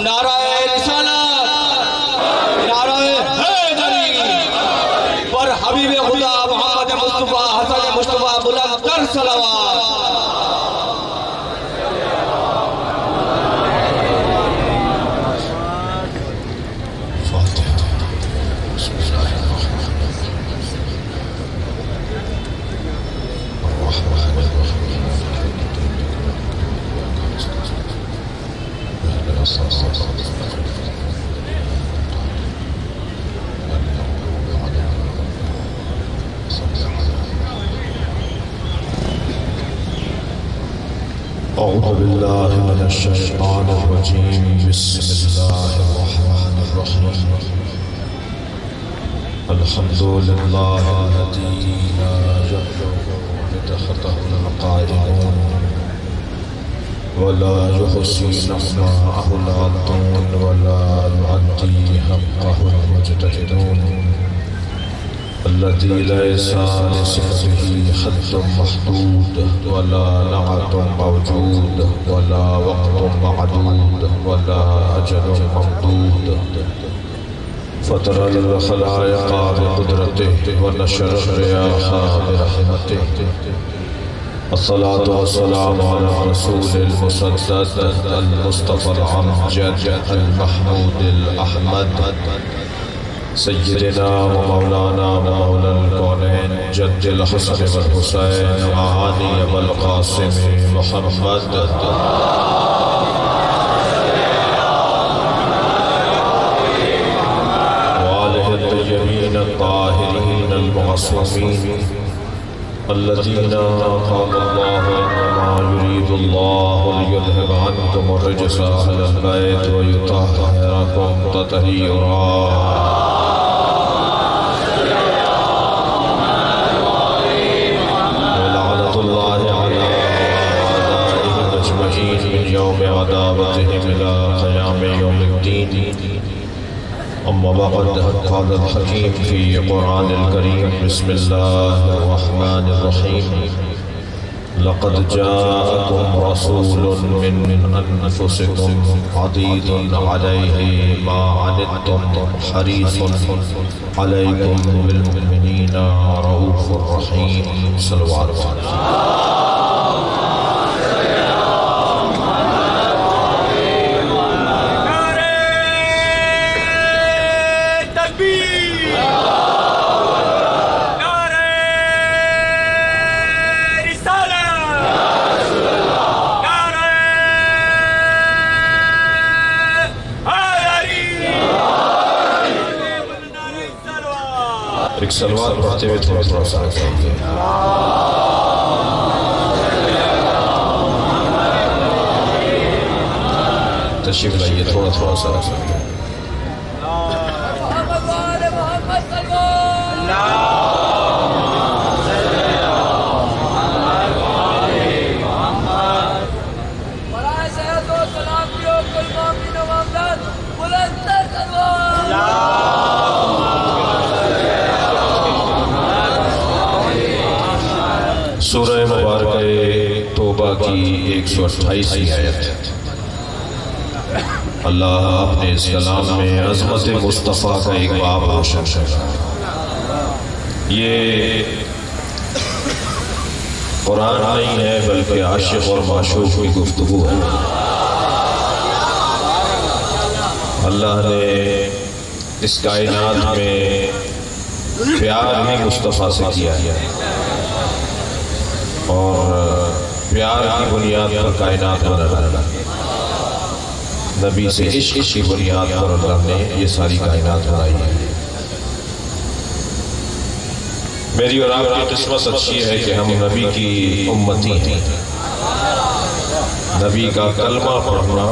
نعرہ رسالت، نعرہ حیدری پر حبیب خدا محمد مصطفیٰ حسن مصطفیٰ بلند کر صلوات۔ أعوذ بالله من الشيطان الرجيم بسم الله الرحمن الرحيم الحمد لله الذي لا يبلغ خطأ القائلون ولا يحصي نعماءه العدون ولا يعدي حقه المجتهدون الذي ليس لصفه حد محدود ولا نعت موجود ولا وقت معدود ولا أجل ممدود فطر الخلائق بقدرته ونشر الرياح برحمته الصلاة والسلام على الرسول المسدد المصطفى الأمجد المحمود الأحمد سيدنا ومولانا ومولى الكونين جد الحسن والحسين وعلي والقاسم محمد وآله الطيبين الطاهرين المعصومين الذين قال الله إنما يريد الله ليذهب عنكم الرجس أهل البيت ويطهركم تطهيرا من يوم عذابتهم إلى قيام يوم الدين أما بعد قال الحكيم في قرآن الكريم بسم الله الرحمن الرحيم لقد جاءكم رسول من أنفسكم عزيز عليه ما عنتم حريص عليكم بالمؤمنين رؤوف رحيم صلوات الله ایک سلوات پڑھتے ہوئے تھوڑا سا چاہیے تشریف لائیے تھوڑا سا سورہ مبارکہ توبہ کی 128 آیت اللہ اپنے اس کلام میں عظمت مصطفیٰ کا ایک باب روشن کرا۔ یہ قرآن نہیں ہے بلکہ عاشق اور معشوق کی گفتگو ہے۔ اللہ نے اس کائنات میں پیار ہی مصطفیٰ سے کیا ہے اور پیار کی بنیاد پر کائنات بنا، نبی سے عشق کی بنیاد پر اللہ نے یہ ساری کائنات بنائی ہے۔ میری اور آپ کی قسمت اچھی ہے کہ ہم نبی کی امتی ہیں۔ نبی کا کلمہ پڑھنا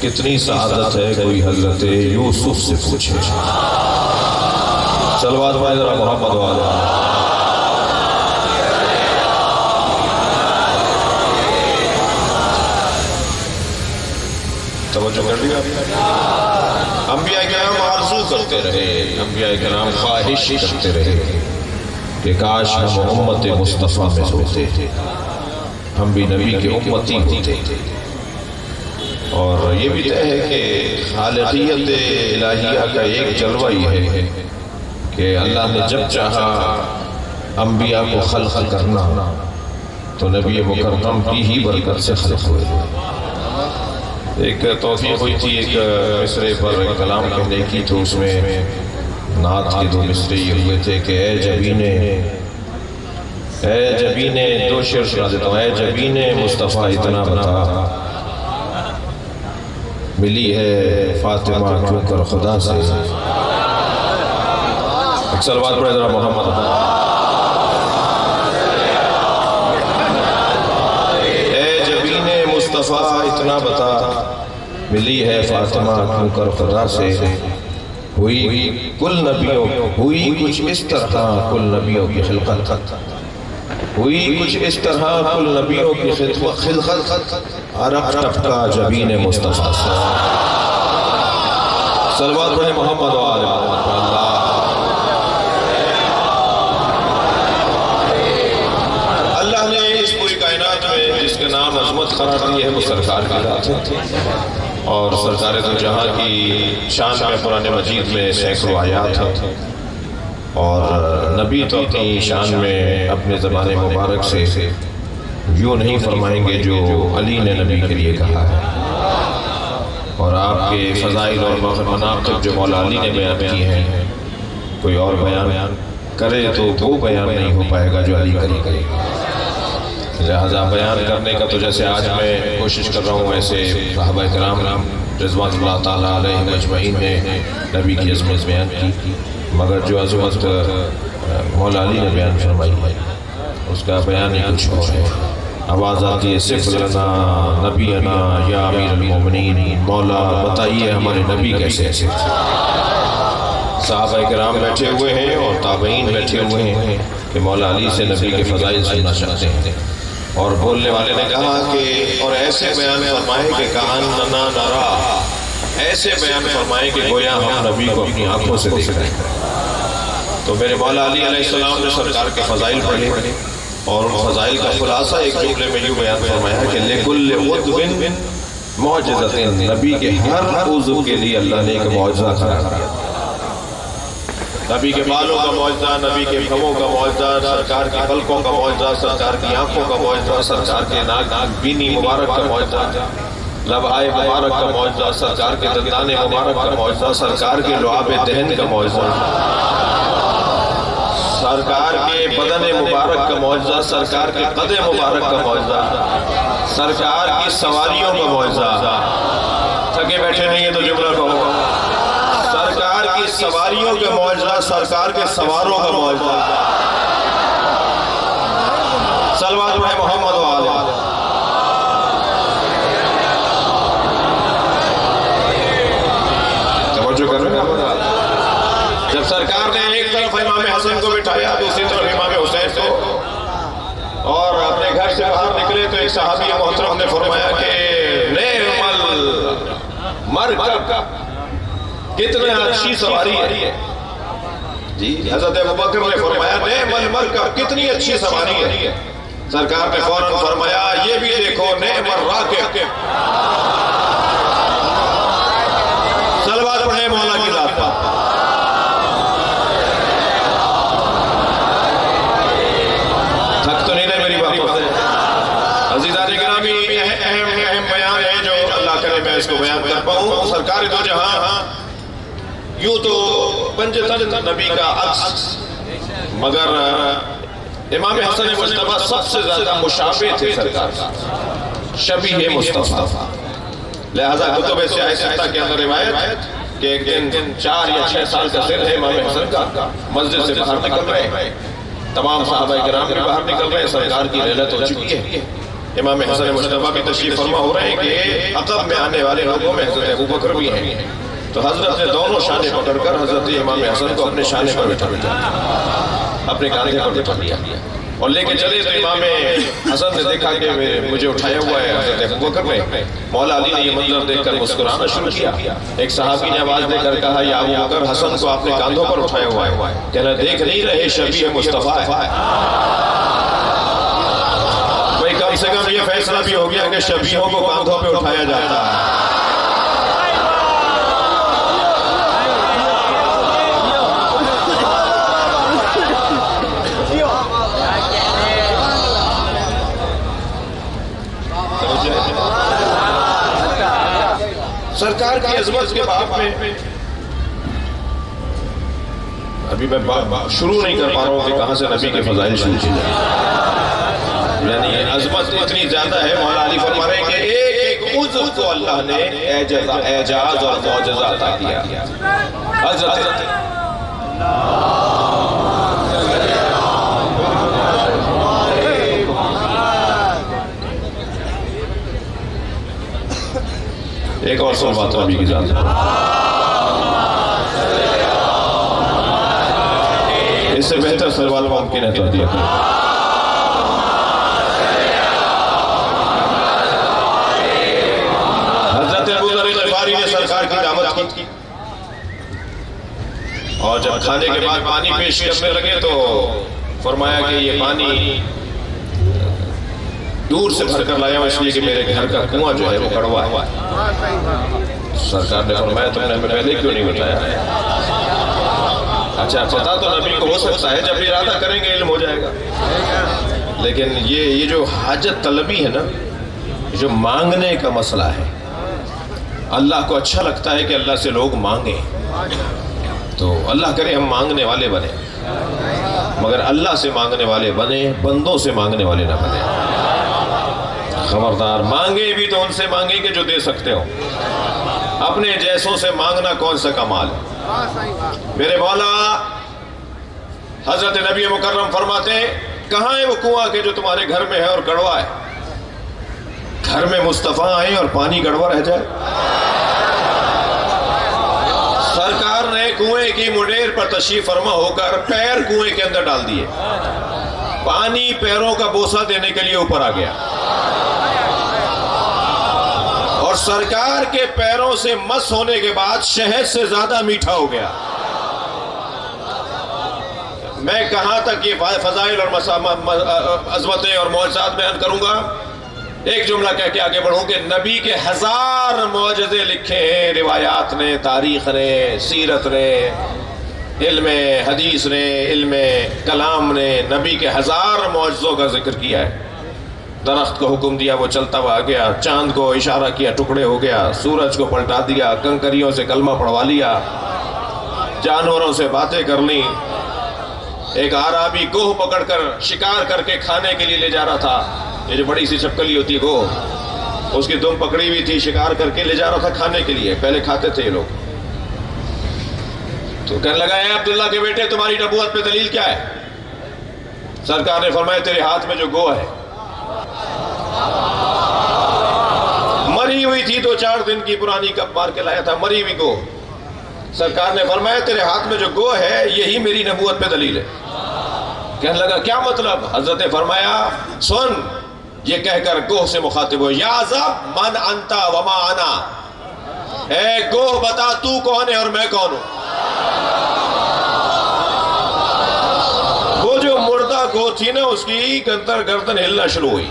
کتنی سعادت ہے، کوئی حضرت یوسف سے پوچھے۔ صلوات ذرا محمد والا توجہ کر لیا۔ انبیاء کرام آرزو کرتے رہے، انبیاء کرام خواہش کرتے رہے کہ کاش ہم امت مصطفیٰ میں ہوتے، ہم بھی نبی کے امتی ہوتے اور یہ بھی طے ہے کہ خالقیت الہیہ کا ایک جلوہ ہی ہے کہ اللہ نے جب چاہا انبیاء کو خلق کرنا تو نبی مکرم کی ہی برکت سے خلق ہوئے. ایک توفیق ہوئی تھی ایک مصرے پر کلام کہنے کی، تو اس میں نعت کے دو مصرے یہ ہوئے تھے کہ اے جبینے دو شعر سنا دیتا ہوں. اے جبینے مصطفیٰ اتنا بتا، ملی ہے فاطمہ کیوں کر خدا سے. ایک صلوات پڑھے ذرا محمد. اے جبینے مصطفیٰ اتنا بتا، ملی ہے فاطمہ کیوں کر خدا سے. ہوئی کل نبیوں ہوئی کچھ اس طرح کل نبیوں کی خلقت، ہوئی کچھ اس طرح کل نبیوں کی خلقت، عرق ٹپکا جبین مصطفیٰ سے. صلوات پڑھے محمد و آل محمد. اللہ نے اس پوری کائنات میں جس کے نام عظمت قرار دی ہے وہ سرکار کی ذات ہے، اور سرکار دو جہاں کی شان میں قرآن مجید میں سینکڑوں آیات ہیں، اور نبی تو اپنی شان میں اپنے زبان مبارک سے یوں نہیں فرمائیں گے جو علی نے نبی کے لیے کہا ہے، اور آپ کے فضائل اور مناقب جو مولا علی نے بیان کی ہیں کوئی اور بیان کرے تو وہ بیان نہیں ہو پائے گا جو علی کرے. لہذا بیان کرنے کا تو جیسے آج میں کوشش کر رہا ہوں ایسے صحابہ کرام رضوان اللہ تعالیٰ علیہ مجمعین نے نبی کی عظمت بیان کی، مگر جو عظمت مولا علی نے بیان فرمائی ہے اس کا بیان ہی کچھ اور ہے. آواز آتی ہے صف لنا نبینا یا امیر المومنین، مولا بتائیے ہمارے نبی کیسے ایسے. صحابہ کرام بیٹھے ہوئے ہیں اور تابعین بیٹھے ہوئے ہیں کہ مولا علی سے نبی کے فضائل سننا چاہتے ہیں، اور بولنے والے نے کہا کہ اور ایسے بیان فرمائے کہ کأننا نرا، ایسے بیان فرمائے کہ گویا ہم نبی کو اپنی آنکھوں سے دیکھ رہے ہیں. تو میرے مولا علی علیہ السلام نے سرکار کے فضائل پڑھے، اور ان فضائل کا خلاصہ ایک جملے میں یوں بیان فرمایا کہ لِكُلِّ عُضْوٍ مُعْجِزَةٍ، نبی کے ہر عضو کے لیے اللہ نے ایک معجزہ قرار دیا. نبی کے بالوں کا معجزہ، نبی کے پھموں کا معجزہ، سرکار کی پلکوں کا معجزہ، سرکار کی آنکھوں کا معجزہ، سرکار کے ناک بینی مبارک کا معجزہ، لبہائے مبارک کا معجزہ، سرکار کے دندان مبارک کا معجزہ، سرکار کے لعاب دہن کا معجزہ، سرکار کے بدن مبارک کا معجزہ، سرکار کے قد مبارک کا معجزہ، سرکار کی سواریوں کا معجزہ. تھکے بیٹھے نہیں ہیں تو جملہ کہو. سرکار کی سواریوں کا معجزہ، سرکار کے سواروں کا معجزہ. صلوات پڑھے محمد و آل محمد. توجہ کر رہے ہیں. جب سرکار نے ایک طرف امام حسن کو بٹھایا دوسری طرف امام حسین کو، اور اپنے گھر سے باہر نکلے تو ایک صحابی محترم نے فرمایا کہ نعم المرکب، کتنا اچھی سواری ہے. جی حضرت ابوبکر نے فرمایا نعم المرکب، کتنی اچھی سواری ہے. سرکار نے فوراً فرمایا یہ بھی دیکھو نعم الراکب. صلوات پڑھیں مولا کی ذات پر. تھک تو نہیں رہے میری بات. عزیزان گرامی، اہم بیان ہے جو اللہ کرے میں اس کو بیان کر پاؤں. سرکار دو جہاں یوں تو پنجتن نبی کا عکس، مگر امام حسن مجتبیٰ سب سے زیادہ مشابہ تھے سرکار، شبیہ مصطفیٰ. لہذا کتب سیاہ ستہ کے اندر روایت کہ ایک دن 4 یا 6 سال کا سن ہے امام حسن کا، مسجد سے باہر نکل رہے ہیں، تمام صحابہ کرام بھی باہر نکل رہے ہیں، سرکار کی رحلت ہو چکی ہے. امام حسن مجتبیٰ بھی تشریف فرما ہو رہے ہیں کہ عقب میں آنے والے لوگوں میں حضرت ابوبکر بھی ہیں. تو حضرت نے دونوں شانے پکڑ کر حضرت امام حسن کو اپنے شانے پر بٹھا دیا، اپنے کاندھے پر بٹھا دیا اور لے کے چلے. تو امام حسن نے دیکھا کہ مجھے اٹھایا ہوا ہے حضرت ابوبکر نے. مولا علی نے یہ منظر دیکھ کر مسکرانا شروع کیا. ایک صحابی نے آواز دے کر کہا یا ابوبکر، حسن کو آپ نے کاندھوں پر اٹھایا ہوا ہے. کہنا دیکھ نہیں رہے شبیہ مصطفیٰ ہے. کم سے کم یہ فیصلہ بھی ہو گیا کہ شبیہوں کو کاندھوں پہ اٹھایا جاتا ہے۔ سرکار کی عظمت کے باب میں ابھی میں شروع نہیں کر پا رہا ہوں کہ کہاں سے نبی کے فضائل شروع کی جائے، یعنی عظمت اتنی زیادہ ہے۔ مولا علی فرما رہے ہیں کہ ایک ایک عضو کو اللہ نے اعجاز اور معجزہ عطا کیا۔ حضرت ایک اور سو بات نبی کی ذات، اس سے بہتر سوال ممکن ہے تو دیا حضرت ابو ذر غفاری نے سرکار کی دعوت کی، اور جب کھانے کے بعد پانی پیش کرنے لگے تو فرمایا کہ یہ پانی دور سے بھر کر لایا ہوں اس لیے کہ میرے گھر کا کنواں جو ہے وہ کڑوا ہے۔ سرکار نے فرمایا تم نے ہمیں پہلے کیوں نہیں بتایا؟ اچھا پتا تو نبی کو ہو سکتا ہے، جب ارادہ کریں گے علم ہو جائے گا، لیکن یہ جو حاجت طلبی ہے نا، جو مانگنے کا مسئلہ ہے، اللہ کو اچھا لگتا ہے کہ اللہ سے لوگ مانگیں، تو اللہ کرے ہم مانگنے والے بنے، مگر اللہ سے مانگنے والے بنے، بندوں سے مانگنے والے نہ بنے۔ خبردار، مانگے بھی تو ان سے مانگیں کہ جو دے سکتے ہو، اپنے جیسوں سے مانگنا کون سا کمال ہے؟ میرے مولا حضرت نبی مکرم فرماتے ہیں کہاں ہے وہ کنواں کہ جو تمہارے گھر میں ہے اور کڑوا ہے؟ گھر میں مصطفیٰ آئیں اور پانی کڑوا رہ جائے؟ سرکار نے کنویں کی منڈیر پر تشریف فرما ہو کر پیر کنویں کے اندر ڈال دیے، پانی پیروں کا بوسہ دینے کے لیے اوپر آ گیا، اور سرکار کے پیروں سے مس ہونے کے بعد شہد سے زیادہ میٹھا ہو گیا۔ میں کہاں تک یہ فضائل اور عظمتیں اور معجزات بیان کروں گا؟ ایک جملہ کہہ کے آگے بڑھوں کہ نبی کے 1000 معجزے لکھے ہیں روایات نے، تاریخ نے، سیرت نے، علم حدیث نے، علم کلام نے نبی کے 1000 معجزوں کا ذکر کیا ہے۔ درخت کو حکم دیا وہ چلتا ہوا گیا، چاند کو اشارہ کیا ٹکڑے ہو گیا، سورج کو پلٹا دیا، کنکریوں سے کلمہ پڑھوا لیا، جانوروں سے باتیں کر لی۔ ایک عربی گوہ پکڑ کر شکار کر کے کھانے کے لیے لے جا رہا تھا، یہ جو بڑی سی چپکلی ہوتی ہے گوہ، اس کی دم پکڑی ہوئی تھی، شکار کر کے لے جا رہا تھا کھانے کے لیے، پہلے کھاتے تھے یہ لوگ۔ تو کہنے لگا اے عبداللہ کے بیٹے تمہاری نبوت پہ دلیل کیا ہے؟ سرکار نے فرمایا تیرے ہاتھ میں جو گوہ ہے، مری ہوئی تھی 2-4 دن کی پرانی، کب مار کے لایا تھا مری ہوئی گوہ۔ سرکار نے فرمایا تیرے ہاتھ میں جو گوہ ہے یہی میری نبوت پہ دلیل ہے۔ کہنے لگا کیا مطلب؟ حضرت نے فرمایا سن، یہ کہہ کر گوہ سے مخاطب ہو، یا زب من انتا وما انا، اے گوہ بتا تو کون ہے اور میں کون ہوں؟ وہ جو مردہ گوہ تھی نا، اس کی گردن ہلنا شروع ہوئی۔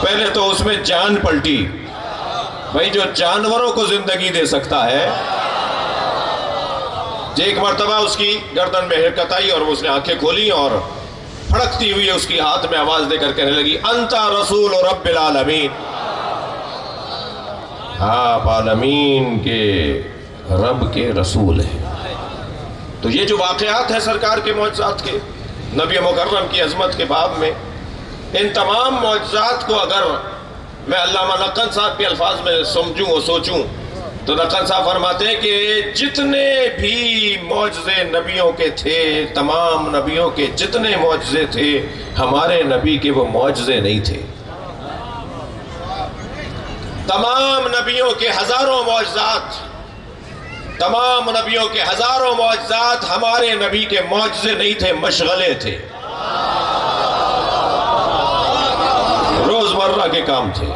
پہلے تو اس میں جان پلٹی، بھائی جو جانوروں کو زندگی دے سکتا ہے، ایک مرتبہ اس کی گردن میں حرکت آئی اور اس نے آنکھیں کھولی اور پھڑکتی ہوئی اس کی ہاتھ میں آواز دے کر کہنے لگی انتا رسول رب العالمین، آپ عالمین کے رب کے رسول ہیں۔ تو یہ جو واقعات ہیں سرکار کے معجزات کے، نبی مکرم کی عظمت کے باب میں، ان تمام معجزات کو اگر میں علامہ نقن صاحب کے الفاظ میں سمجھوں اور سوچوں تو نقن صاحب فرماتے ہیں کہ جتنے بھی معجزے نبیوں کے تھے، تمام نبیوں کے جتنے معجزے تھے، ہمارے نبی کے وہ معجزے نہیں تھے۔ تمام نبیوں کے ہزاروں معجزات، تمام نبیوں کے ہزاروں معجزات ہمارے نبی کے معجزے نہیں تھے، مشغلے تھے، روزمرہ کے کام تھے۔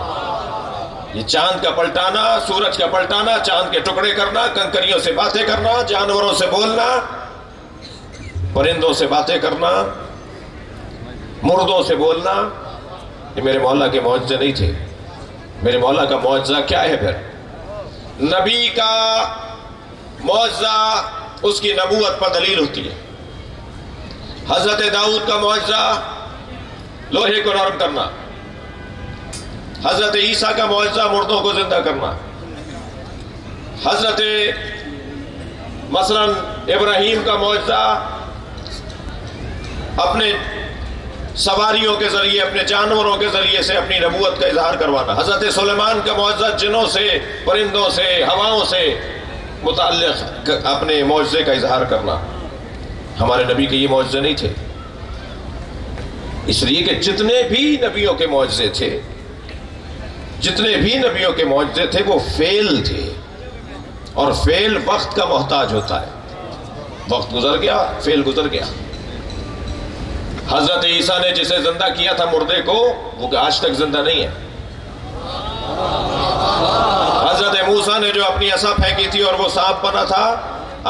یہ چاند کا پلٹانا، سورج کا پلٹانا، چاند کے ٹکڑے کرنا، کنکریوں سے باتیں کرنا، جانوروں سے بولنا، پرندوں سے باتیں کرنا، مردوں سے بولنا، یہ میرے مولا کے معجزے نہیں تھے. میرے مولا کا معجزہ کیا ہے پھر؟ نبی کا معجزہ اس کی نبوت پر دلیل ہوتی ہے. حضرت داؤد کا معجزہ لوہے کو نرم کرنا. حضرت عیسیٰ کا معجزہ مردوں کو زندہ کرنا. حضرت مثلا ابراہیم کا معجزہ اپنے سواریوں کے ذریعے، اپنے جانوروں کے ذریعے سے اپنی نبوت کا اظہار کروانا. حضرت سلیمان کا معجزہ جنوں سے، پرندوں سے، ہواؤں سے متعلق اپنے معجزے کا اظہار کرنا. ہمارے نبی کے یہ معجزے نہیں تھے. اس لیے کہ جتنے بھی نبیوں کے معجزے تھے، جتنے بھی نبیوں کے معجزے تھے وہ فعل تھے، اور فعل وقت کا محتاج ہوتا ہے. وقت گزر گیا، فعل گزر گیا. حضرت عیسیٰ نے جسے زندہ کیا تھا مردے کو، وہ آج تک زندہ نہیں ہے. حضرت موسیٰ نے جو اپنی عصا پھینکی تھی اور وہ سانپ بنا تھا،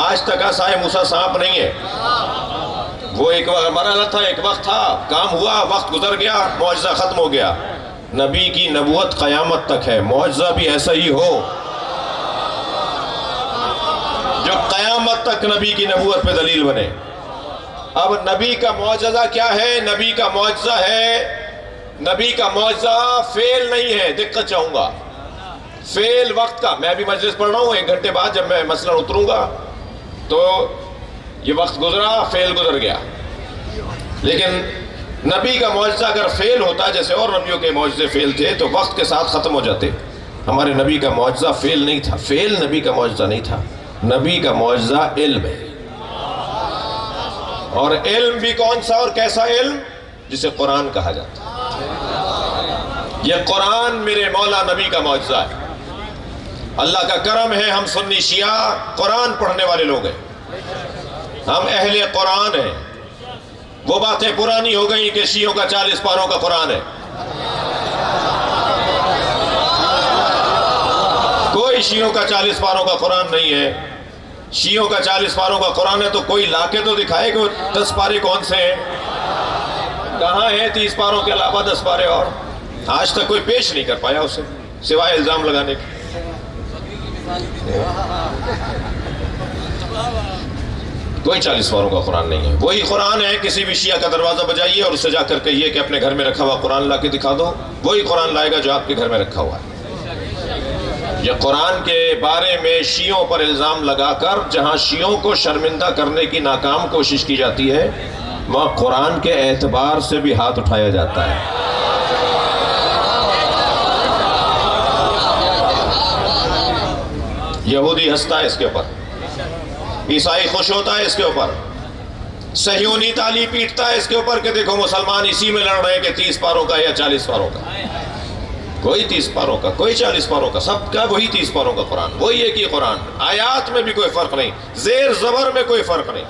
آج تک عصائے موسیٰ سانپ نہیں ہے. وہ ایک مرحلہ تھا، ایک وقت تھا، کام ہوا، وقت گزر گیا، معجزہ ختم ہو گیا. نبی کی نبوت قیامت تک ہے. معجزہ بھی ایسا ہی ہو جو قیامت تک نبی کی نبوت پہ دلیل بنے. اب نبی کا معجزہ کیا ہے؟ نبی کا معجزہ ہے، نبی کا معجزہ فعل نہیں ہے. دقت چاہوں گا، فعل وقت کا. میں ابھی مجلس پڑھ رہا ہوں، 1 گھنٹے بعد جب میں مثلا اتروں گا تو یہ وقت گزرا، فعل گزر گیا. لیکن نبی کا معجزہ اگر فعل ہوتا، جیسے اور نبیوں کے معجزے فعل تھے، تو وقت کے ساتھ ختم ہو جاتے. ہمارے نبی کا معجزہ فعل نہیں تھا. فعل نبی کا معجزہ نہیں تھا. نبی کا معجزہ علم ہے. اور علم بھی کون سا اور کیسا علم؟ جسے قرآن کہا جاتا ہے. یہ قرآن میرے مولا نبی کا معجزہ ہے. اللہ کا کرم ہے، ہم سنی شیعہ قرآن پڑھنے والے لوگ ہیں، ہم اہل قرآن ہیں. وہ باتیں پرانی ہو گئی کہ شیعوں کا 40 پاروں کا قرآن ہے. کوئی شیعوں کا 40 پاروں کا قرآن نہیں ہے. شیعوں کا 40 پاروں کا قرآن ہے تو کوئی لا کے تو دکھائے کہ وہ 10 پارے کون سے ہیں. کہاں ہیں 30 پاروں کے علاوہ 10 پارے؟ اور آج تک کوئی پیش نہیں کر پایا اسے، سوائے الزام لگانے کے. کوئی 40 پاروں کا قرآن نہیں ہے. وہی قرآن ہے. کسی بھی شیعہ کا دروازہ بجائیے اور اس سے جا کر کہیے کہ اپنے گھر میں رکھا ہوا قرآن لا کے دکھا دو. وہی قرآن لائے گا جو آپ کے گھر میں رکھا ہوا ہے. یہ قرآن کے بارے میں شیعوں پر الزام لگا کر جہاں شیعوں کو شرمندہ کرنے کی ناکام کوشش کی جاتی ہے، وہاں قرآن کے اعتبار سے بھی ہاتھ اٹھایا جاتا ہے. یہودی ہنستا ہے اس کے اوپر، عیسائی خوش ہوتا ہے اس کے اوپر، صہیونی تالی پیٹتا ہے اس کے اوپر کہ دیکھو مسلمان اسی میں لڑ رہے ہیں کہ 30 پاروں کا یا 40 پاروں کا. کوئی 30 پاروں کا، کوئی 40 پاروں کا، سب کا وہی 30 پاروں کا قرآن. وہی ایک ہی قرآن. آیات میں بھی کوئی فرق نہیں، زیر زبر میں کوئی فرق نہیں.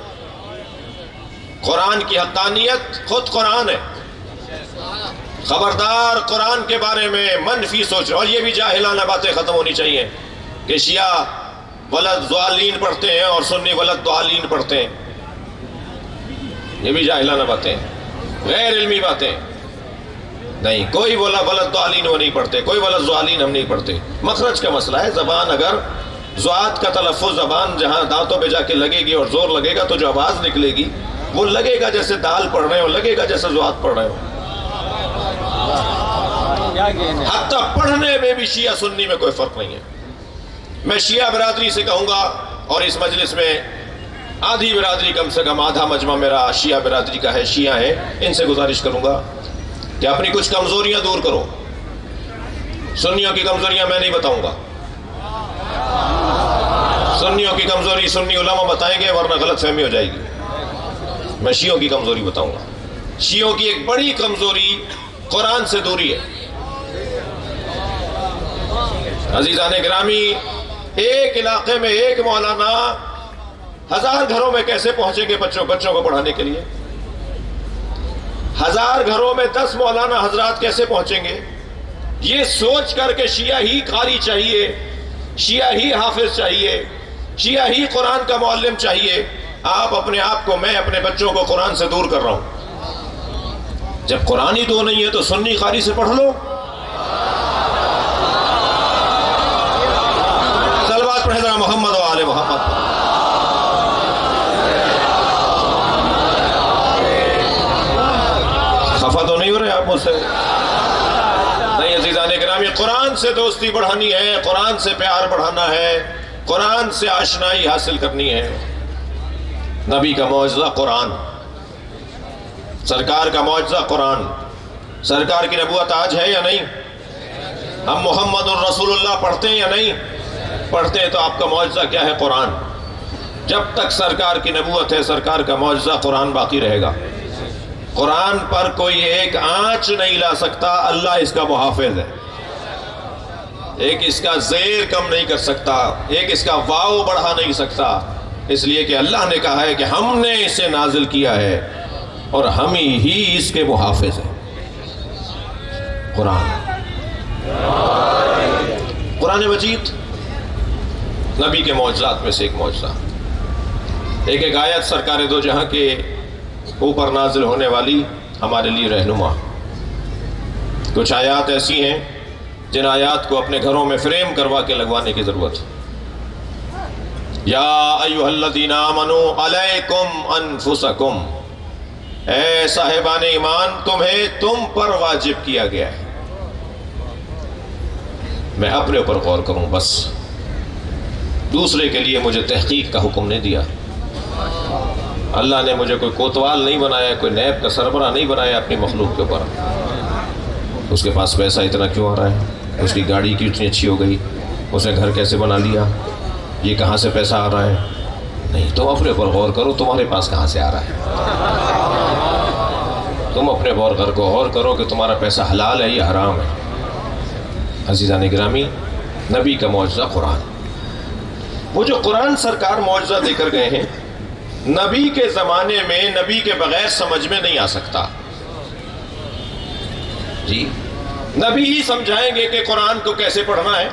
قرآن کی حقانیت خود قرآن ہے. خبردار قرآن کے بارے میں منفی سوچ. اور یہ بھی جاہلانہ باتیں ختم ہونی چاہیے کہ شیعہ ولد ضالین پڑھتے ہیں اور سنی ولد ضالین پڑھتے ہیں. یہ بھی جاہلانہ باتیں، غیر علمی باتیں. نہیں، کوئی ولد ضالین وہ نہیں پڑھتے، کوئی ولد ضالین ہم نہیں پڑھتے. مخرج کا مسئلہ ہے. زبان اگر ضاد کا تلفظ زبان جہاں دانتوں پہ جا کے لگے گی اور زور لگے گا تو جو آواز نکلے گی وہ لگے گا جیسے دال پڑھ رہے ہو، لگے گا جیسے ضاد پڑھ رہے ہو. حتیٰ پڑھنے میں بھی شیعہ سنی میں کوئی فرق نہیں ہے. میں شیعہ برادری سے کہوں گا، اور اس مجلس میں آدھی برادری، کم سے کم آدھا مجمع میرا شیعہ برادری کا ہے، شیعہ ہے، ان سے گزارش کروں گا کہ اپنی کچھ کمزوریاں دور کرو. سنیوں کی کمزوریاں میں نہیں بتاؤں گا. سنیوں کی کمزوری سنی علماء بتائیں گے، ورنہ غلط فہمی ہو جائے گی. میں شیعوں کی کمزوری بتاؤں گا. شیعوں کی ایک بڑی کمزوری قرآن سے دوری ہے. عزیزان گرامی، ایک علاقے میں ایک مولانا 1000 گھروں میں کیسے پہنچیں گے بچوں کو پڑھانے کے لیے؟ 1000 گھروں میں 10 مولانا حضرات کیسے پہنچیں گے؟ یہ سوچ کر کے شیعہ ہی قاری چاہیے، شیعہ ہی حافظ چاہیے، شیعہ ہی قرآن کا معلم چاہیے. آپ اپنے آپ کو، میں اپنے بچوں کو قرآن سے دور کر رہا ہوں. جب قرآن ہی دو نہیں ہے تو سنی قاری سے پڑھ لو. صلوات پڑھیں ذرا محمد و آل محمد. خفا تو نہیں ہو رہے آپ مجھ سے؟ نہیں عزیزان گرامی، قرآن سے دوستی بڑھانی ہے، قرآن سے پیار بڑھانا ہے، قرآن سے آشنائی حاصل کرنی ہے. نبی کا معجزہ قرآن، سرکار کا معجزہ قرآن. سرکار کی نبوت آج ہے یا نہیں؟ ہم محمد الرسول اللہ پڑھتے ہیں یا نہیں پڑھتے ہیں؟ تو آپ کا معجزہ کیا ہے؟ قرآن. جب تک سرکار کی نبوت ہے سرکار کا معجزہ قرآن باقی رہے گا. قرآن پر کوئی ایک آنچ نہیں لا سکتا، اللہ اس کا محافظ ہے. ایک اس کا زیر کم نہیں کر سکتا، ایک اس کا واو بڑھا نہیں سکتا، اس لیے کہ اللہ نے کہا ہے کہ ہم نے اسے نازل کیا ہے اور ہم ہی اس کے محافظ ہیں. قرآن، قرآن مجید نبی کے معجزات میں سے ایک معجزہ. ایک ایک آیت سرکار دو جہاں کے اوپر نازل ہونے والی ہمارے لیے رہنما. کچھ آیات ایسی ہیں جن آیات کو اپنے گھروں میں فریم کروا کے لگوانے کی ضرورت ہے. یا ایھا الذین آمنوا علیکم انفسکم، اے صاحبان ایمان تمہیں تم پر واجب کیا گیا ہے. میں اپنے اوپر غور کروں بس، دوسرے کے لیے مجھے تحقیق کا حکم نہیں دیا. اللہ نے مجھے کوئی کوتوال نہیں بنایا، کوئی نیب کا سربراہ نہیں بنایا اپنی مخلوق کے اوپر. اس کے پاس پیسہ اتنا کیوں آ رہا ہے، اس کی گاڑی کیوں اتنی اچھی ہو گئی، اس نے گھر کیسے بنا لیا، یہ کہاں سے پیسہ آ رہا ہے. نہیں، تم اپنے اوپر غور کرو تمہارے پاس کہاں سے آ رہا ہے. تم اپنے غور کو غور کرو کہ تمہارا پیسہ حلال ہے یا حرام ہے. عزیزان گرامی، نبی کا معجزہ قرآن. وہ جو قرآن سرکار معجزہ دے کر گئے ہیں، نبی کے زمانے میں نبی کے بغیر سمجھ میں نہیں آ سکتا. جی، نبی ہی سمجھائیں گے کہ قرآن کو کیسے پڑھنا ہے.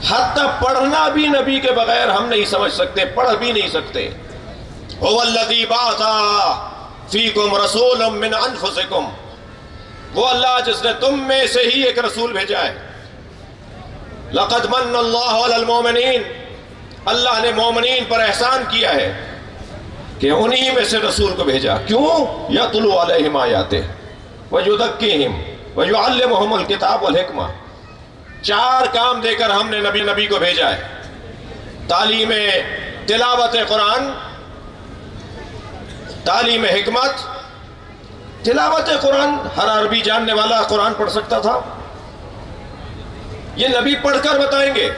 حتی پڑھنا بھی نبی کے بغیر ہم نہیں سمجھ سکتے، پڑھ بھی نہیں سکتے. هو الذی بعث فیکم رسولا من انفسکم، وہ اللہ جس نے تم میں سے ہی ایک رسول بھیجا ہے. لقد من اللہ علی المؤمنین، اللہ نے مومنین پر احسان کیا ہے کہ انہی میں سے رسول کو بھیجا. کیوں؟ یتلو علیہم آیاتہ ویزکیہم ویعلمہم الکتاب والحکمہ. 4 کام دے کر ہم نے نبی کو بھیجا ہے. تعلیم تلاوت قرآن، تعلیم حکمت. تلاوت قرآن، ہر عربی جاننے والا قرآن پڑھ سکتا تھا، یہ نبی پڑھ کر بتائیں گے.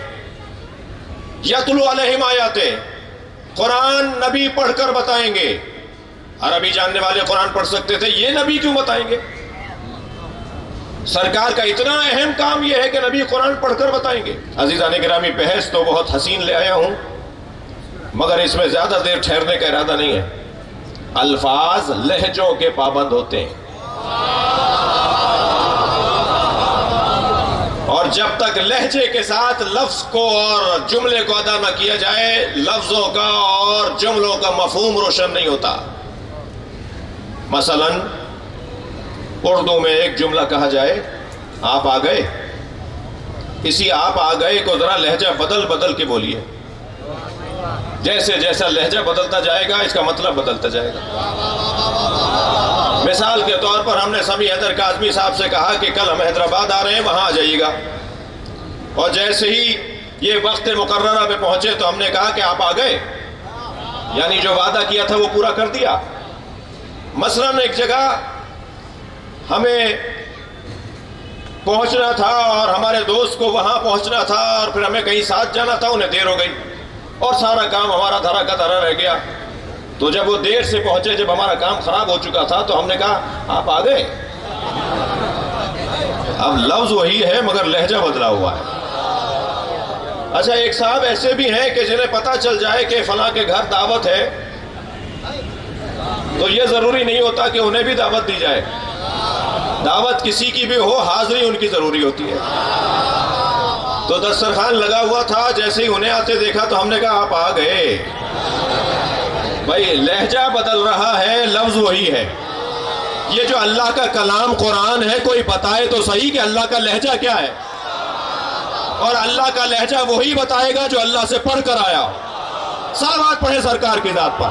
یتلو علیہم آیاتہ، قرآن نبی پڑھ کر بتائیں گے. عربی جاننے والے قرآن پڑھ سکتے تھے، یہ نبی کیوں بتائیں گے؟ سرکار کا اتنا اہم کام یہ ہے کہ نبی قرآن پڑھ کر بتائیں گے. عزیزان گرامی، بحث تو بہت حسین لے آیا ہوں مگر اس میں زیادہ دیر ٹھہرنے کا ارادہ نہیں ہے. الفاظ لہجوں کے پابند ہوتے ہیں، اور جب تک لہجے کے ساتھ لفظ کو اور جملے کو ادا نہ کیا جائے، لفظوں کا اور جملوں کا مفہوم روشن نہیں ہوتا. مثلا اردو میں ایک جملہ کہا جائے، آپ آ گئے، اسی آپ آ گئے کو ذرا لہجہ بدل بدل کے بولیے. جیسے جیسا لہجہ بدلتا جائے گا اس کا مطلب بدلتا جائے گا. مثال کے طور پر ہم نے سمیع حیدر کاظمی صاحب سے کہا کہ کل ہم حیدرآباد آ رہے ہیں، وہاں آ جائیے گا. اور جیسے ہی یہ وقت مقررہ پہ پہنچے تو ہم نے کہا کہ آپ آ گئے، یعنی جو وعدہ کیا تھا وہ پورا کر دیا. مثلا ایک جگہ ہمیں پہنچنا تھا اور ہمارے دوست کو وہاں پہنچنا تھا اور پھر ہمیں کہیں ساتھ جانا تھا، انہیں دیر ہو گئی اور سارا کام ہمارا دھرا کا دھرا رہ گیا. تو جب وہ دیر سے پہنچے، جب ہمارا کام خراب ہو چکا تھا، تو ہم نے کہا آپ آ گئے. اب لفظ وہی ہے مگر لہجہ بدلا ہوا ہے. اچھا، ایک صاحب ایسے بھی ہیں کہ جنہیں پتہ چل جائے کہ فلاں کے گھر دعوت ہے تو یہ ضروری نہیں ہوتا کہ انہیں بھی دعوت دی جائے. دعوت کسی کی بھی ہو، حاضری ان کی ضروری ہوتی ہے. تو دسترخوان لگا ہوا تھا، جیسے ہی انہیں آتے دیکھا تو ہم نے کہا آپ آ گئے. بھائی لہجہ بدل رہا ہے، لفظ وہی ہے. یہ جو اللہ کا کلام قرآن ہے، کوئی بتائے تو صحیح کہ اللہ کا لہجہ کیا ہے؟ اور اللہ کا لہجہ وہی بتائے گا جو اللہ سے پڑھ کر آیا. صلوات پڑھے سرکار کی ذات پر.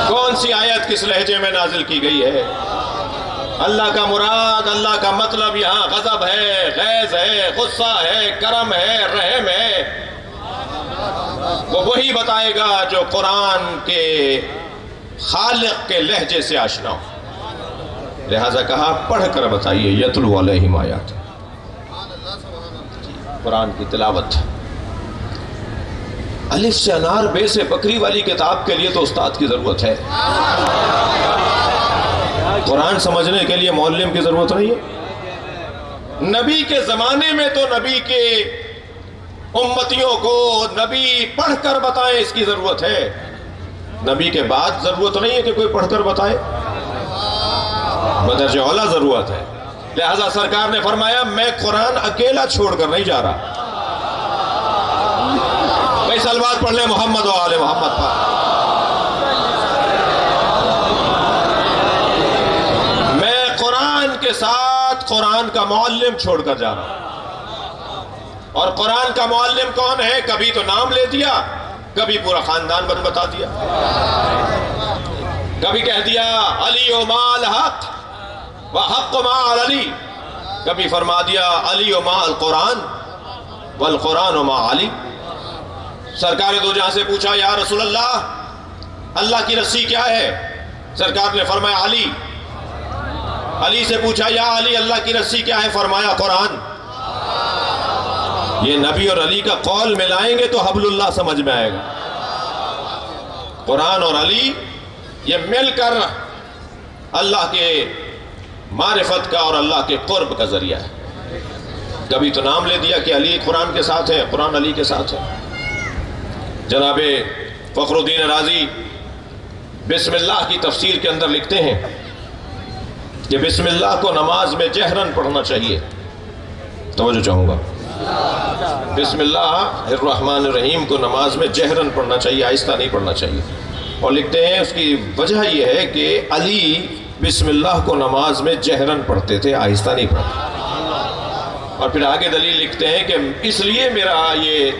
کون سی آیت کس لہجے میں نازل کی گئی ہے؟ اللہ کا مراد، اللہ کا مطلب یہاں غضب ہے، غیظ ہے، غصہ ہے، کرم ہے، رحم ہے، وہ وہی بتائے گا جو قرآن کے خالق کے لہجے سے آشنا ہو. لہذا کہا پڑھ کر بتائیے. یتلو علیہم آیات، قرآن کی تلاوت. الف سے انار، بے سے بکری والی کتاب کے لیے تو استاد کی ضرورت ہے. قرآن سمجھنے کے لیے معلم کی ضرورت نہیں ہے. نبی کے زمانے میں تو نبی کے امتیوں کو نبی پڑھ کر بتائے اس کی ضرورت ہے. نبی کے بعد ضرورت نہیں ہے کہ کوئی پڑھ کر بتائے، بدرجہ اولا ضرورت ہے. لہذا سرکار نے فرمایا میں قرآن اکیلا چھوڑ کر نہیں جا رہا. بھائی صلوات پڑھ لیں محمد و آل محمد پر. میں قرآن کے ساتھ قرآن کا معلم چھوڑ کر جا رہا ہوں. اور قرآن کا معلم کون ہے؟ کبھی تو نام لے دیا، کبھی پورا خاندان بتا دیا. کبھی کہہ دیا علی و مال حق وحق مع علی، کبھی فرما دیا علی و مع القرآن والقرآن و مع علی. سرکار دو جہاں سے پوچھا یا رسول اللہ کی رسی کیا ہے؟ سرکار نے فرمایا علی. علی سے پوچھا یا علی اللہ کی رسی کیا ہے؟ فرمایا قرآن. یہ نبی اور علی کا قول ملائیں گے تو حبل اللہ سمجھ میں آئے گا. قرآن اور علی یہ مل کر اللہ کے معرفت کا اور اللہ کے قرب کا ذریعہ ہے. کبھی تو نام لے دیا کہ علی قرآن کے ساتھ ہے، قرآن علی کے ساتھ ہے. جناب فخر الدین رازی بسم اللہ کی تفسیر کے اندر لکھتے ہیں کہ بسم اللہ کو نماز میں جہرن پڑھنا چاہیے. توجہ چاہوں گا. بسم اللہ الرحمن الرحیم کو نماز میں جہرن پڑھنا چاہیے، آہستہ نہیں پڑھنا چاہیے. اور لکھتے ہیں اس کی وجہ یہ ہے کہ علی بسم اللہ کو نماز میں جہرن پڑھتے تھے، آہستہ نہیں پڑھتے. اور پھر آگے دلیل لکھتے ہیں کہ اس لیے میرا یہ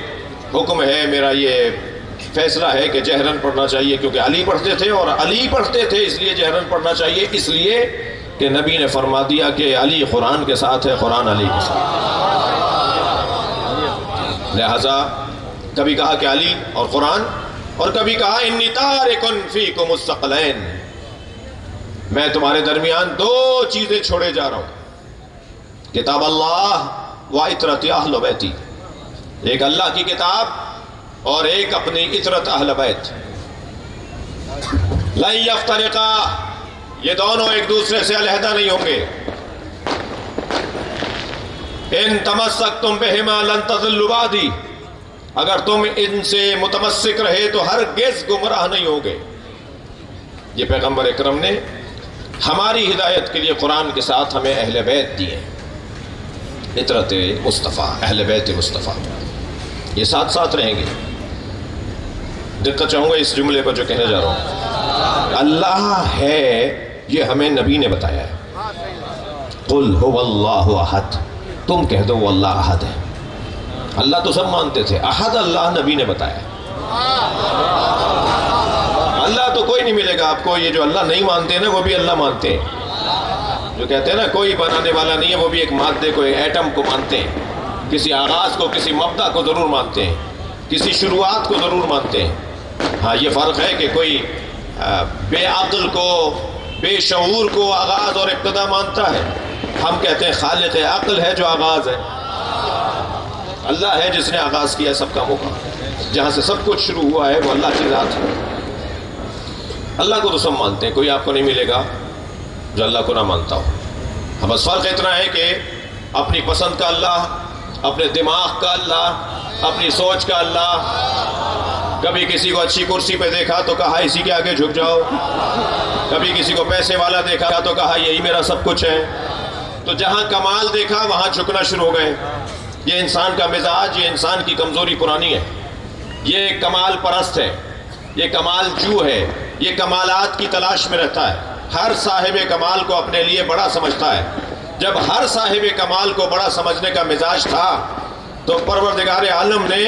حکم ہے، میرا یہ فیصلہ ہے کہ جہرن پڑھنا چاہیے، کیونکہ علی پڑھتے تھے اور علی پڑھتے تھے، اس لیے جہرن پڑھنا چاہیے. اس لیے کہ نبی نے فرما دیا کہ علی قرآن کے ساتھ ہے، قرآن علی کے ساتھ. لہذا کبھی کہا کہ علی اور قرآن، اور کبھی کہا انی تارک فیکم الثقلین، میں تمہارے درمیان دو چیزیں چھوڑے جا رہا ہوں، کتاب اللہ و عطرت اہل بیتی. ایک اللہ کی کتاب اور ایک اپنی عطرت اہل بیت. لن یفترقا، یہ دونوں ایک دوسرے سے علیحدہ نہیں ہوں گے. ان تمسکتم بہما لن تضلوا بعدی، اگر تم ان سے متمسک رہے تو ہرگز گمراہ نہیں ہوگے. یہ پیغمبر اکرم نے ہماری ہدایت کے لیے قرآن کے ساتھ ہمیں اہل بیت دیے، عطرت مصطفیٰ، اہل بیت مصطفیٰ. یہ ساتھ ساتھ رہیں گے. دقت چاہوں گا اس جملے پر جو کہنے جا رہا ہوں. اللہ ہے یہ ہمیں نبی نے بتایا ہے. قل هو اللہ احد، تم کہہ دو وہ اللہ احد ہے. اللہ تو سب مانتے تھے، احد اللہ نبی نے بتایا. اللہ تو کوئی نہیں ملے گا آپ کو. یہ جو اللہ نہیں مانتے نا وہ بھی اللہ مانتے ہیں. جو کہتے ہیں نا کوئی بنانے والا نہیں ہے، وہ بھی ایک مادے کو، ایک ایٹم کو مانتے ہیں. کسی آغاز کو، کسی مبدا کو ضرور مانتے ہیں، کسی شروعات کو ضرور مانتے ہیں. ہاں یہ فرق ہے کہ کوئی بے عقل کو، بے شعور کو آغاز اور ابتدا مانتا ہے. ہم کہتے ہیں خالق عقل ہے جو آغاز ہے. اللہ ہے جس نے آغاز کیا سب کاموں کا. جہاں سے سب کچھ شروع ہوا ہے وہ اللہ کی ذات ہے. اللہ کو تو سب مانتے ہیں، کوئی آپ کو نہیں ملے گا جو اللہ کو نہ مانتا ہو. بس فرق اتنا ہے کہ اپنی پسند کا اللہ، اپنے دماغ کا اللہ، اپنی سوچ کا اللہ. کبھی کسی کو اچھی کرسی پہ دیکھا تو کہا اسی کے آگے جھک جاؤ. کبھی کسی کو پیسے والا دیکھا تو کہا یہی میرا سب کچھ ہے. تو جہاں کمال دیکھا وہاں جھکنا شروع ہو گئے. یہ انسان کا مزاج، یہ انسان کی کمزوری پرانی ہے. یہ کمال پرست ہے. یہ کمال جو ہے، یہ کمالات کی تلاش میں رہتا ہے. ہر صاحب کمال کو اپنے لیے بڑا سمجھتا ہے. جب ہر صاحب کمال کو بڑا سمجھنے کا مزاج تھا تو پروردگار عالم نے